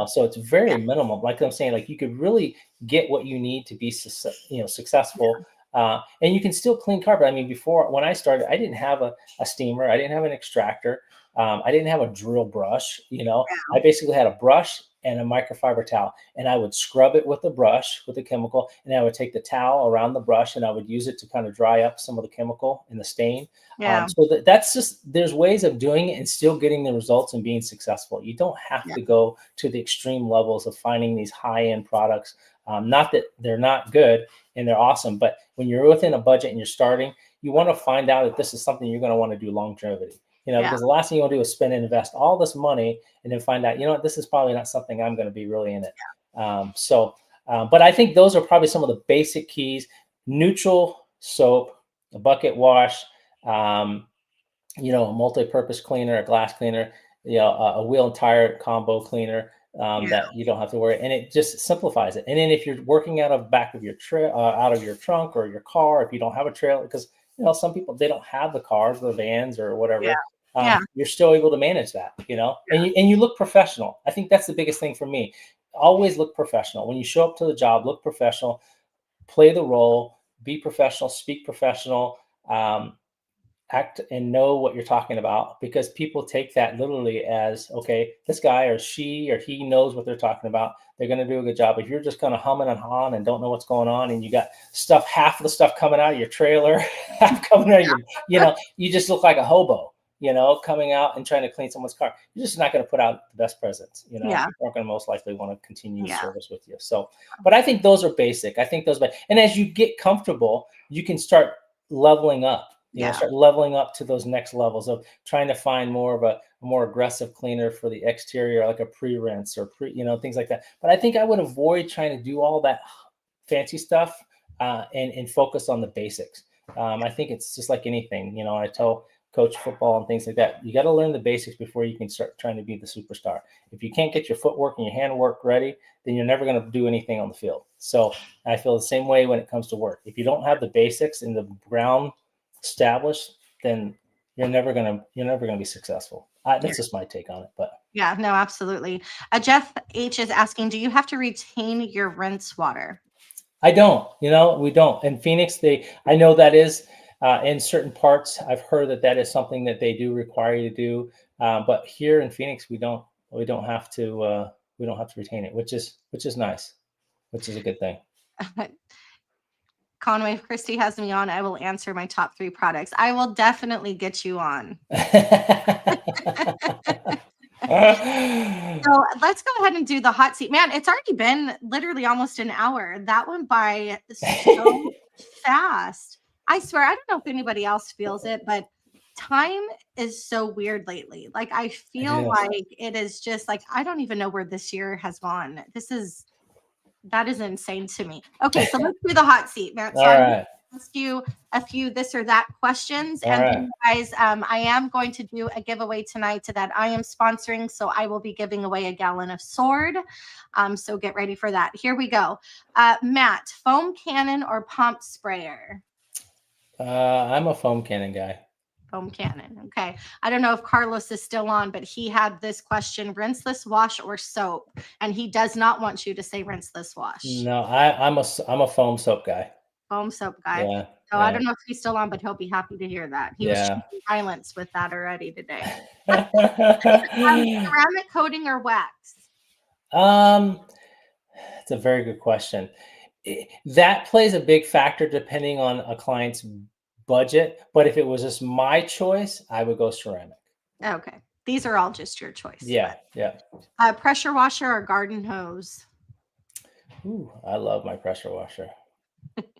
So it's very minimal. Like I'm saying, like, you could really get what you need to be successful. And you can still clean carpet. I mean, before, when I started, I didn't have a steamer. I didn't have an extractor. I didn't have a drill brush. I basically had a brush and a microfiber towel, and I would scrub it with a brush with a chemical, and I would take the towel around the brush and I would use it to kind of dry up some of the chemical and the stain. So that's just, there's ways of doing it and still getting the results and being successful. You don't have to go to the extreme levels of finding these high-end products. Not that they're not good and they're awesome, but when you're within a budget and you're starting, you want to find out that this is something you're going to want to do longevity. Because the last thing you want to do is spend and invest all this money and then find out, this is probably not something I'm going to be really in it. But I think those are probably some of the basic keys: neutral soap, a bucket wash, a multi-purpose cleaner, a glass cleaner, a wheel and tire combo cleaner, that you don't have to worry, and it just simplifies it. And then if you're working out of back of your out of your trunk or your car, if you don't have a trailer, because some people, they don't have the cars, the vans, or whatever. You're still able to manage that, and you look professional. I think that's the biggest thing for me. Always look professional. When you show up to the job, look professional, play the role, be professional, speak professional, act and know what you're talking about, because people take that literally as, okay, this guy or she or he knows what they're talking about. They're going to do a good job. If you're just kind of humming and hawing and don't know what's going on, and you got half of the stuff coming out of your trailer, half coming out of your, you just look like a hobo, coming out and trying to clean someone's car. You're just not going to put out the best presents. People aren't going to most likely want to continue service with you. So, but I think those are basic. I think those, and as you get comfortable, you can start leveling up. Start leveling up to those next levels of trying to find more of a more aggressive cleaner for the exterior, like a pre-rinse or things like that. But I think I would avoid trying to do all that fancy stuff, and focus on the basics. I think it's just like anything. I tell coach football and things like that, you got to learn the basics before you can start trying to be the superstar. If you can't get your footwork and your handwork ready, then you're never going to do anything on the field. So I feel the same way when it comes to work. If you don't have the basics and the ground established, then you're never gonna be successful. That's just my take on it. But
no, absolutely. Jeff H is asking, do you have to retain your rinse water?
I don't. We don't. In Phoenix, I know that is in certain parts. I've heard that is something that they do require you to do. But here in Phoenix, we don't have to retain it, which is nice, which is a good thing.
Conway, if Kristi has me on, I will answer my top 3 products. I will definitely get you on. So let's go ahead and do the hot seat. Man, it's already been literally almost an hour. That went by so fast. I swear, I don't know if anybody else feels it, but time is so weird lately. Like, I feel like it is just like, I don't even know where this year has gone. That is insane to me. Okay, so let's do the hot seat, Matt. So
All right.
ask you a few this or that questions.
All
And
right.
then, you guys, I am going to do a giveaway tonight that I am sponsoring. So I will be giving away a gallon of Sword. So get ready for that. Here we go. Matt, foam cannon or pump sprayer?
I'm a foam cannon guy.
Foam cannon. Okay. I don't know if Carlos is still on, but he had this question: rinseless wash or soap? And he does not want you to say rinseless wash.
No, I'm a foam soap guy.
Foam soap guy.
Yeah.
So I don't know if he's still on, but he'll be happy to hear that. He was choosing violence with that already today. Ceramic coating or wax?
It's a very good question. That plays a big factor depending on a client's budget. But if it was just my choice, I would go ceramic.
Okay. These are all just your choice.
Yeah. Yeah.
Pressure washer or garden hose?
Ooh, I love my pressure washer.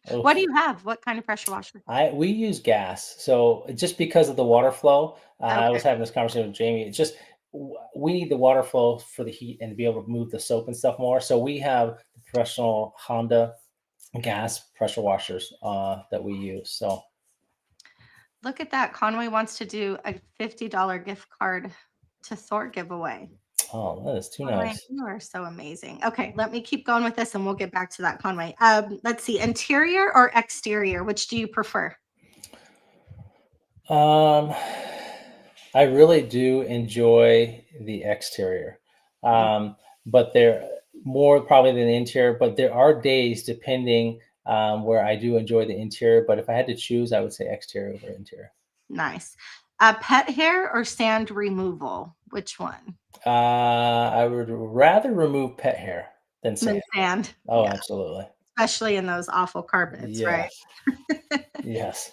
What do you have? What kind of pressure washer?
We use gas. So just because of the water flow, I was having this conversation with Jamie. It's just we need the water flow for the heat and to be able to move the soap and stuff more. So we have the professional Honda gas pressure washers that we use. So
look at that. Conway wants to do a $50 gift card to Thor giveaway.
Oh, that is too nice.
You are so amazing. Okay, let me keep going with this and we'll get back to that, Conway. Let's see, interior or exterior, which do you prefer?
I really do enjoy the exterior, but they're more probably than the interior. But there are days, depending where I do enjoy the interior. But if I had to choose, I would say exterior over interior.
Nice. Pet hair or sand removal? Which one?
I would rather remove pet hair than sand. Oh, yeah. Absolutely.
Especially in those awful carpets, right?
Yes.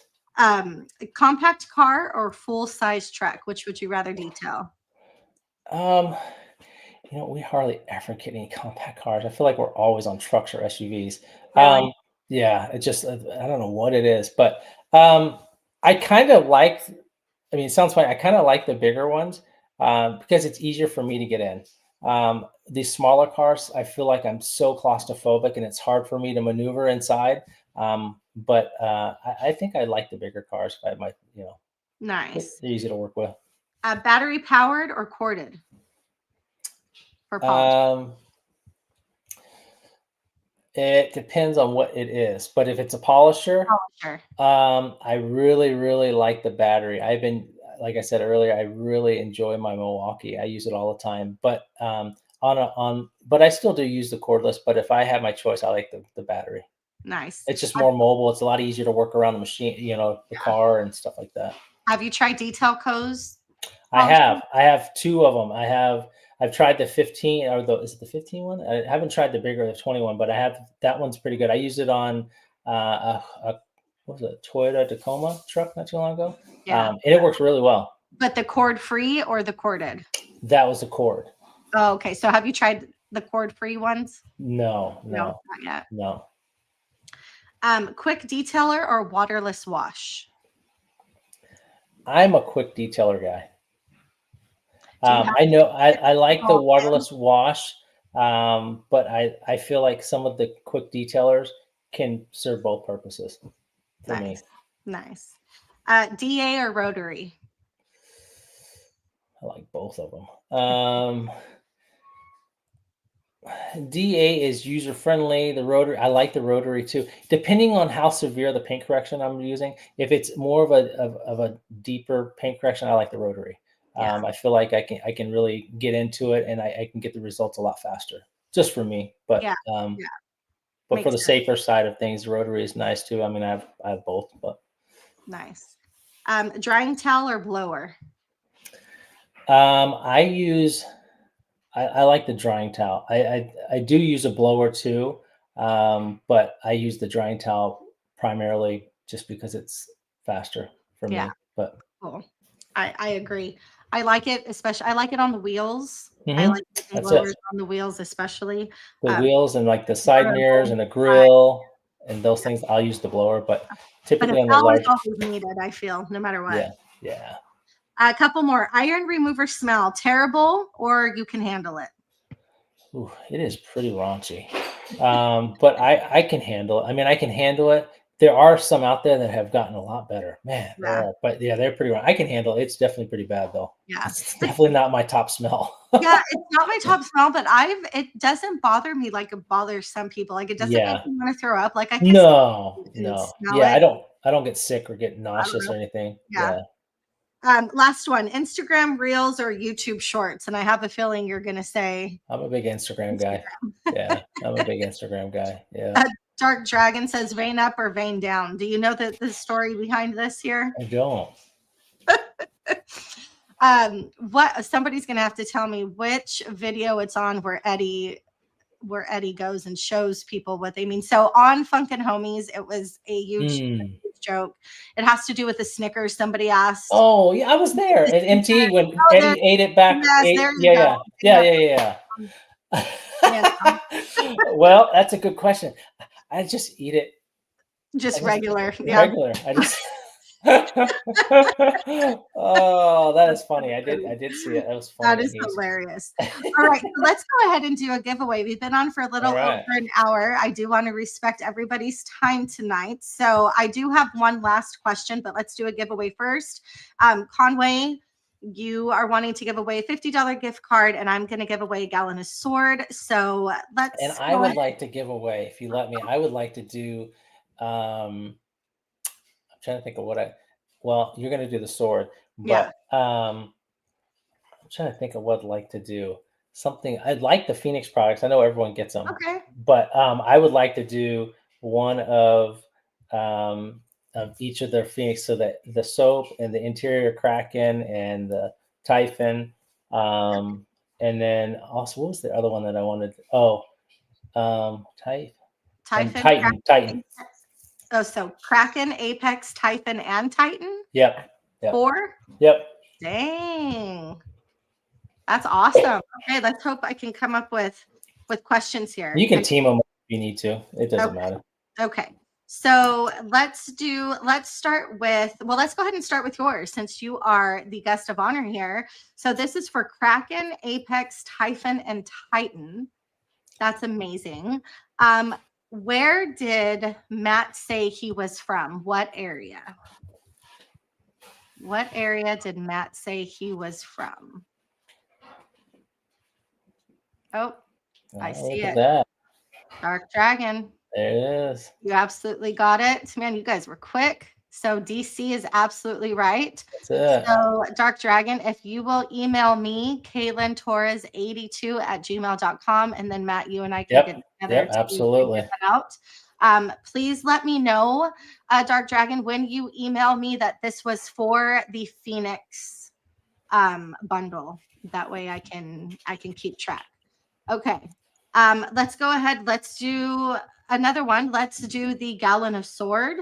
Compact car or full size truck? Which would you rather detail?
We hardly ever get any compact cars. I feel like we're always on trucks or SUVs.
Really?
Yeah, it just I don't know what it is, but I kind of like. I mean, it sounds funny. I kind of like the bigger ones because it's easier for me to get in. These smaller cars, I feel like I'm so claustrophobic and it's hard for me to maneuver inside. But I think I like the bigger cars. I might,
Nice.
They're easy to work with.
Battery powered or corded? For polish?
It depends on what it is, but if it's a polisher, I really, really like the battery. Like I said earlier, I really enjoy my Milwaukee. I use it all the time, but but I still do use the cordless. But if I have my choice, I like the battery.
Nice.
It's just more mobile. It's a lot easier to work around the machine, the car and stuff like that.
Have you tried detail codes?
I have two of them. I've tried the 15 is it the 15 one? I haven't tried the bigger, the 21, but that one's pretty good. I used it on what was it, Toyota Tacoma truck not too long ago. And it works really well. But
the cord free or the corded?
That was the cord.
Oh, okay. So have you tried the cord free ones?
No,
not yet.
No.
Quick detailer or waterless wash?
I'm a quick detailer guy. I know I like the waterless wash, but I feel like some of the quick detailers can serve both purposes for me.
Nice. DA or rotary?
I like both of them. DA is user friendly. The rotary, I like the rotary too. Depending on how severe the paint correction I'm using, if it's more of a deeper paint correction, I like the rotary. I feel like I can really get into it and I can get the results a lot faster, just for me. But but for the safer side of things, the rotary is nice too. I mean, I have both, but
nice. Drying towel or blower?
I like the drying towel. I do use a blower too, but I use the drying towel primarily just because it's faster for me. But
cool. I agree. I like it, especially. I like it on the wheels.
Mm-hmm.
I like blowers on the wheels, especially
the wheels and like the side mirrors and the grill and those things. I'll use the blower, but typically on the large.
Is always needed. I feel no matter what.
Yeah.
A couple more. Iron remover smell terrible, or you can handle it?
Ooh, it is pretty raunchy, but I can handle it. I mean, I can handle it. There are some out there that have gotten a lot better. Man, there
Yeah.
are. But yeah, they're pretty rough. I can handle it. It's definitely pretty bad though.
Yeah.
It's definitely not my top smell.
Yeah, it's not my top smell, but it doesn't bother me like it bothers some people. Like, it doesn't make
Yeah.
me want to throw up. Like, I can
No,
and
no.
smell
Yeah,
it.
I don't get sick or get
I don't
nauseous
know.
or anything.
Yeah.
Yeah.
Last one, Instagram Reels or YouTube Shorts, and I have a feeling you're gonna say
I'm a big Instagram guy.
Instagram.
Yeah, I'm a big Instagram guy. Yeah.
Dark Dragon says vein up or vein down. Do you know the story behind this here?
I don't.
What somebody's gonna have to tell me which video it's on where Eddie goes and shows people what they mean. So on Funkin' Homies, it was a huge joke. It has to do with the Snickers. Somebody asked.
Oh yeah, I was there at MT when Eddie ate it back.
Yes, there you go.
Yeah. Well, that's a good question. I just eat it.
Just regular. Yeah.
Regular. I just. Oh, that is funny. I did see it. That was funny.
That is hilarious. All right, so let's go ahead and do a giveaway. We've been on for a little over an hour. I do want to respect everybody's time tonight. So I do have one last question, but let's do a giveaway first. Conway, you are wanting to give away a $50 gift card, and I'm going to give away a gallon of sword. So let's.
And I would like to give away, if you let me, I would like to do. I'm trying to think of well, you're going to do the sword, but I'm trying to think of what I'd like to do. Something I'd like the Phoenix products. I know everyone gets them,
okay,
but I would like to do one of each of their Phoenix, so that the soap and the interior Kraken and the Typhon, and then also what was the other one that I wanted? Titan.
Oh, so Kraken, Apex, Typhon, and Titan?
Yep.
4?
Yep.
Dang. That's awesome. Okay, let's hope I can come up with questions here.
You can team them if you need to. It doesn't matter.
Okay. So let's start with, let's go ahead and start with yours since you are the guest of honor here. So this is for Kraken, Apex, Typhon, and Titan. That's amazing. Where did Matt say he was from? What area? What area did Matt say he was from? Oh, I see it.
That.
Dark Dragon.
There it is.
You absolutely got it. Man, you guys were quick. So DC is absolutely right.
That's it.
So Dark Dragon, if you will email me, KaylynTorres82@gmail.com, and then Matt, you and I can get together.
Absolutely.
Get that out. Please let me know, Dark Dragon, when you email me that this was for the Phoenix bundle. That way I can keep track. Okay. Let's go ahead. Let's do another one. Let's do the gallon of sword.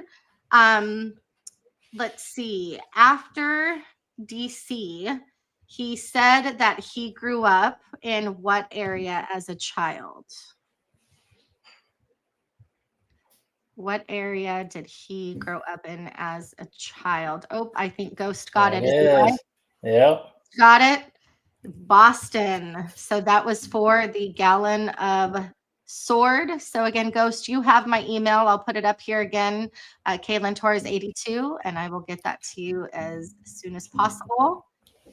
Let's see. After DC, he said that he grew up in what area as a child? What area did he grow up in as a child? Oh, I think Ghost got it.
Yep.
Got it. Boston. So that was for the gallon of sword. So again, Ghost, you have my email. I'll put it up here again, KaylynTorres82, and I will get that to you as soon as possible.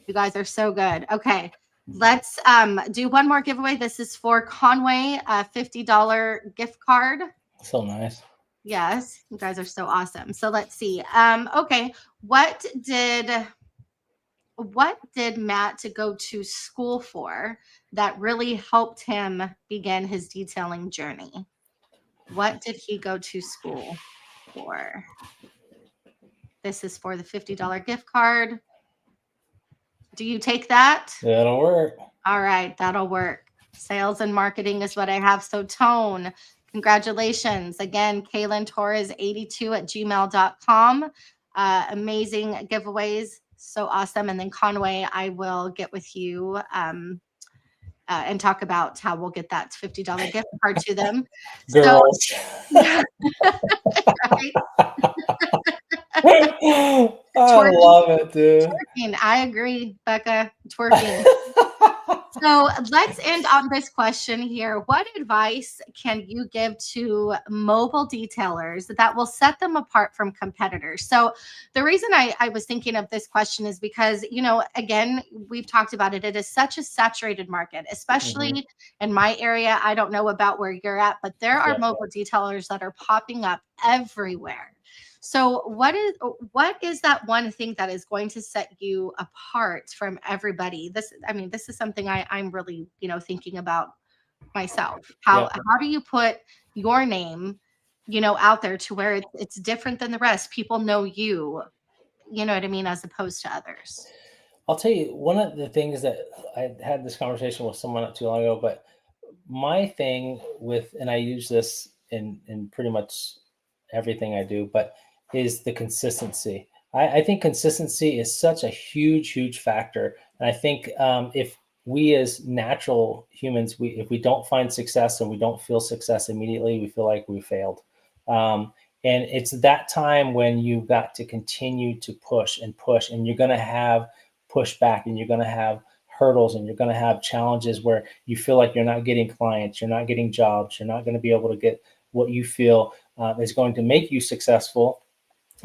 You guys are so good. Okay, let's do one more giveaway. This is for Conway, a $50 gift card.
So nice.
Yes, you guys are so awesome. So let's see. Okay, what did Matt to go to school for that really helped him begin his detailing journey? What did he go to school for? This is for the $50 gift card. Do you take that?
That'll work.
All right, that'll work. Sales and marketing is what I have. So Tone, congratulations. Again, KaylynTorres82@gmail.com. Amazing giveaways. So awesome. And then Conway, I will get with you and talk about how we'll get that $50 gift card to them.
Girls.
So,
I love it, dude.
Twerking. I agree, Becca. Twerking. So let's end on this question here. What advice can you give to mobile detailers that will set them apart from competitors? So the reason I was thinking of this question is because, again, we've talked about it. It is such a saturated market, especially in my area. I don't know about where you're at, but there are mobile detailers that are popping up everywhere. So what is that one thing that is going to set you apart from everybody? This is something I'm really, thinking about myself. How do you put your name, out there to where it's different than the rest? People know you, you know what I mean, as opposed to others.
I'll tell you one of the things that I had this conversation with someone not too long ago, but my thing with, and I use this in pretty much everything I do, but is the consistency. I think consistency is such a huge factor, and I think if we as natural humans, if we don't find success and we don't feel success immediately, we feel like we failed. And it's that time when you've got to continue to push and push, and you're going to have pushback, and you're going to have hurdles, and you're going to have challenges where you feel like you're not getting clients, you're not getting jobs, you're not going to be able to get what you feel is going to make you successful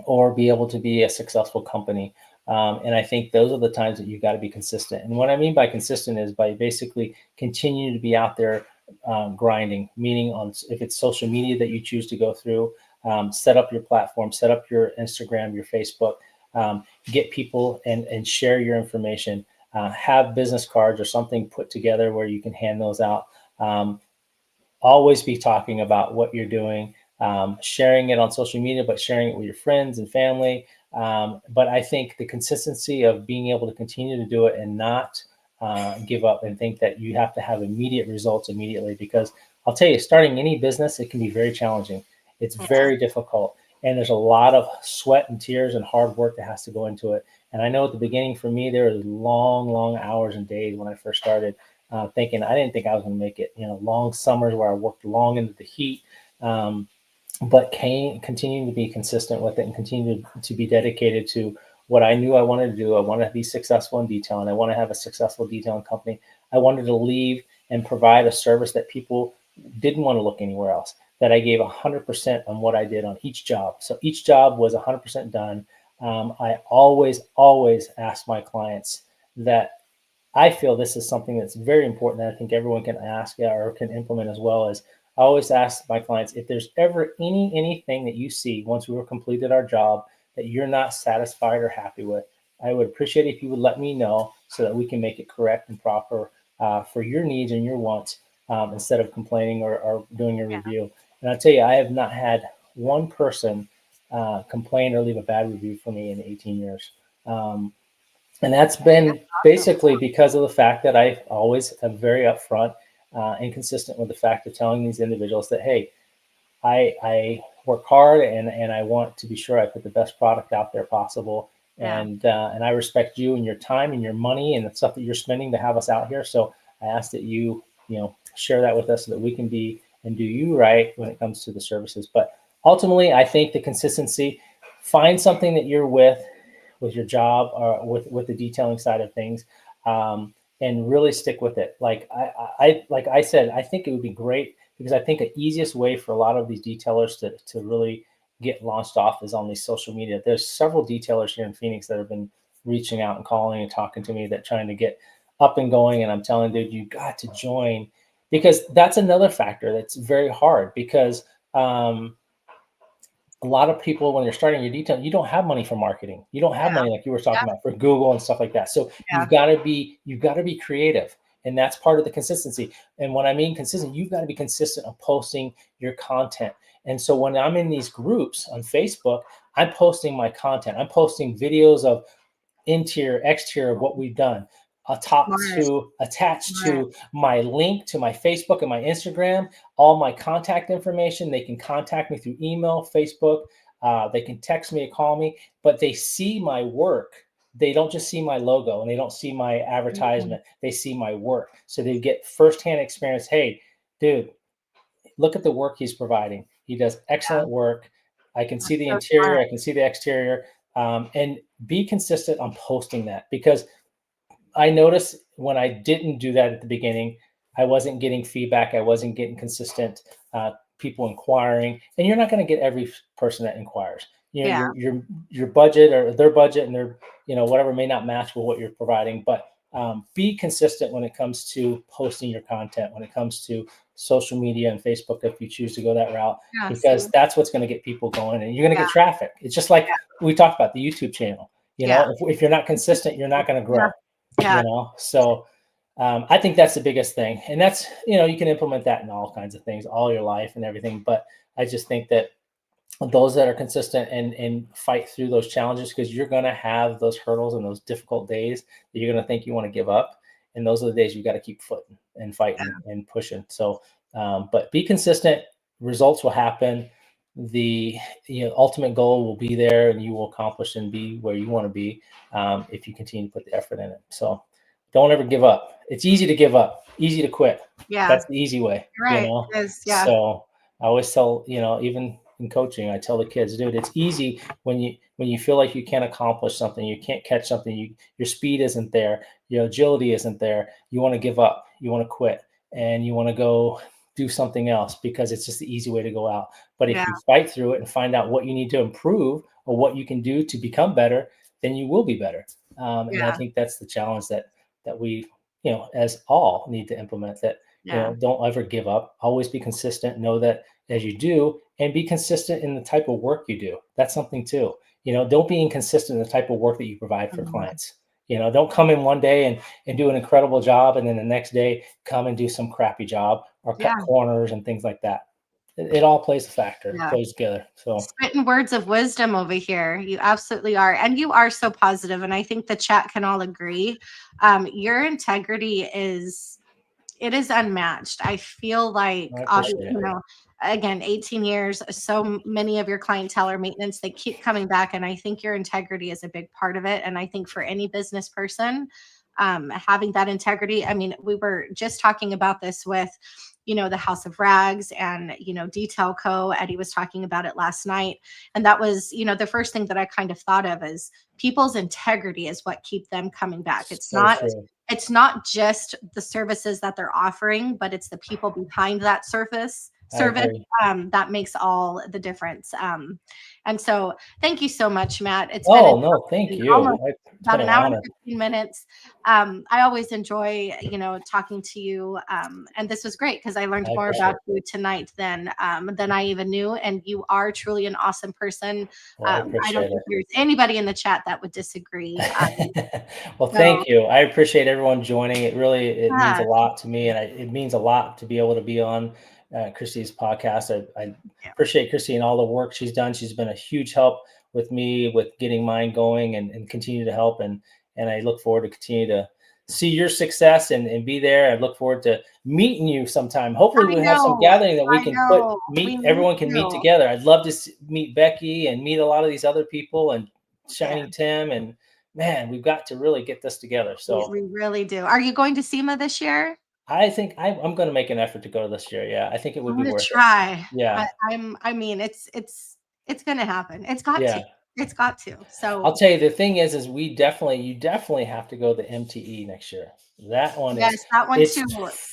or be able to be a successful company. And I think those are the times that you've got to be consistent. And what I mean by consistent is by basically continuing to be out there grinding, meaning on if it's social media that you choose to go through, set up your platform, set up your Instagram, your Facebook, get people and share your information, have business cards or something put together where you can hand those out. Always be talking about what you're doing, sharing it on social media, but sharing it with your friends and family. But I think the consistency of being able to continue to do it and not give up and think that you have to have immediate results immediately, because I'll tell you, starting any business, it can be very challenging. It's very difficult. And there's a lot of sweat and tears and hard work that has to go into it. And I know at the beginning for me, there was long hours and days when I first started thinking, I didn't think I was going to make it, long summers where I worked long into the heat, but continuing to be consistent with it and continue to be dedicated to what I knew I wanted to do. I wanted to be successful in detailing. I want to have a successful detailing company. I wanted to leave and provide a service that people didn't want to look anywhere else, that I gave 100% on what I did on each job. So each job was 100% done. I always ask my clients that I feel this is something that's very important that I think everyone can ask or can implement as well. As I always ask my clients, if there's ever anything that you see once we were completed our job that you're not satisfied or happy with, I would appreciate it if you would let me know so that we can make it correct and proper for your needs and your wants, instead of complaining or doing a review. And I'll tell you, I have not had one person complain or leave a bad review for me in 18 years. And that's been basically because of the fact that I always am very upfront and consistent with the fact of telling these individuals that, hey, I work hard and I want to be sure I put the best product out there possible. And I respect you and your time and your money and the stuff that you're spending to have us out here. So I ask that you share that with us so that we can be and do you right when it comes to the services. But ultimately, I think the consistency, find something that you're with your job or with the detailing side of things, and really stick with it. Like I said, I think it would be great because I think the easiest way for a lot of these detailers to really get launched off is on these social media. There's several detailers here in Phoenix that have been reaching out and calling and talking to me that trying to get up and going. And I'm telling, dude, you got to join, because that's another factor that's very hard because a lot of people, when you're starting your detail, you don't have money for marketing. You don't have money like you were talking about for Google and stuff like that. So you've got to be creative, and that's part of the consistency. And when I mean consistent, you've got to be consistent on posting your content. And so when I'm in these groups on Facebook, I'm posting my content. I'm posting videos of interior, exterior of what we've done, attached to my link to my Facebook and my Instagram, all my contact information. They can contact me through email, Facebook. They can text me or call me, but they see my work. They don't just see my logo and they don't see my advertisement. They see my work. So they get firsthand experience. Hey, dude, look at the work he's providing. He does excellent work. I can see the interior. I can see the exterior. And be consistent on posting that, because I notice when I didn't do that at the beginning, I wasn't getting feedback. I wasn't getting consistent people inquiring, and you're not going to get every person that inquires. You know,
Yeah.
your budget or their budget and their, you know, whatever may not match with what you're providing, but be consistent when it comes to posting your content, when it comes to social media and Facebook, if you choose to go that route,
Yeah,
because
see.
that's what's going to get people going, and you're going to
Yeah.
get traffic. It's just like
Yeah.
we talked about the YouTube channel. You
Yeah.
know, if you're not consistent, you're not going to grow.
Yeah.
You know, so I think that's the biggest thing, and that's, you know, you can implement that in all kinds of things, all your life and everything. But I just think that those that are consistent and fight through those challenges, because you're going to have those hurdles and those difficult days that you're going to think you want to give up, and those are the days you got to keep footing and fighting and pushing. So but be consistent, results will happen, the, you know, ultimate goal will be there, and you will accomplish and be where you want to be if you continue to put the effort in it. So don't ever give up. It's easy to give up, easy to quit.
Yeah.
That's the easy way.
You're right.
You know,
It is. Yeah.
so I always tell, you know, even in coaching, I tell the kids, dude, it's easy when you feel like you can't accomplish something, you can't catch something, your speed isn't there, your agility isn't there. You want to give up, you want to quit, and you want to go do something else because it's just the easy way to go out. But if
Yeah.
you fight through it and find out what you need to improve or what you can do to become better, then you will be better. And I
Yeah.
think that's the challenge that we, you know, as all need to implement, that, you
Yeah.
know, don't ever give up, always be consistent, know that as you do, and be consistent in the type of work you do. That's something too. You know, don't be inconsistent in the type of work that you provide for
Mhm.
clients. You know, don't come in one day and do an incredible job, and then the next day come and do some crappy job or
Yeah.
cut corners and things like that. It all plays a factor,
Yeah.
plays together. So
Spitting words of wisdom over here. You absolutely are. And you are so positive. And I think the chat can all agree. Your integrity is, it is unmatched. I feel like,
I appreciate
you
it.
know, again, 18 years, so many of your clientele are maintenance, they keep coming back. And I think your integrity is a big part of it. And I think for any business person, having that integrity, I mean, we were just talking about this with, you know, the House of Rags and, you know, Detail Co. Eddie was talking about it last night. And that was, you know, the first thing that I kind of thought of is people's integrity is what keep them coming back.
So true.
It's not just the services that they're offering, but it's the people behind that service
I agree.
that makes all the difference. And so thank you so much, Matt. It's been
Oh no, thank you.
almost
It's
about
been
an
an
hour and
honor.
15 minutes. I always enjoy, you know, talking to you. And this was great because I learned
I
more
appreciate
about
it.
you tonight than I even knew. And you are truly an awesome person.
Well, I
I don't
appreciate
think
it.
there's anybody in the chat that would disagree.
Well,
So
thank you. I appreciate everyone joining. It means a
yeah,
lot to me, and it means a lot to be able to be on Kristi's podcast. I
yeah.
appreciate Kristi and all the work she's done. She's been a huge help with me with getting mine going, and continue to help. And I look forward to continue to see your success and be there. I look forward to meeting you sometime. Hopefully
I
we'll have some
know.
gathering that we
I
can
know. We
meet.
need
Everyone can meet
to.
together. I'd love to meet Becky and meet a lot of these other people, and
Yeah,
Shining Tim, and man, we've got to really get this together. So
we really do. Are you going to SEMA this year?
I think I'm going to make an effort to go this year. Yeah, I think it would
I'm
be
gonna
worth it.
try.
Yeah,
I mean, it's gonna happen. It's got to.
yeah.
It's got to.
I'll
So
tell you, the thing is you definitely have to go to MTE next year. That one is,
yes, that one
it's
too.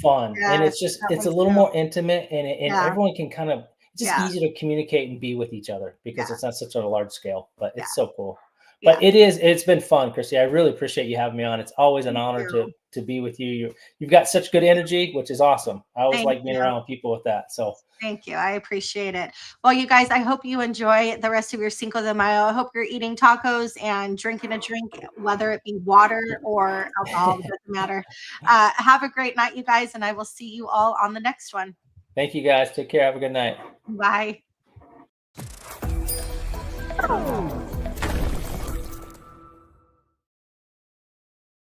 fun, and
Yes, that
it's
one
a little
too.
more intimate, and
Yeah,
everyone can kind of, it's just
yeah,
easy to communicate and be with each other because
yeah,
it's not such a large scale, but
yeah,
it's so cool.
yeah.
But it's been fun, Kristi. I really appreciate you having me on. It's always an
Thank
honor
you.
to be with you. You've got such good energy, which is awesome. I always
Thank
like being
you.
around people with that. So
Thank you. I appreciate it. Well, you guys, I hope you enjoy the rest of your Cinco de Mayo. I hope you're eating tacos and drinking a drink, whether it be water or alcohol, it doesn't matter. Have a great night, you guys, and I will see you all on the next one.
thank you guys. Take care. Have a good night.
Bye.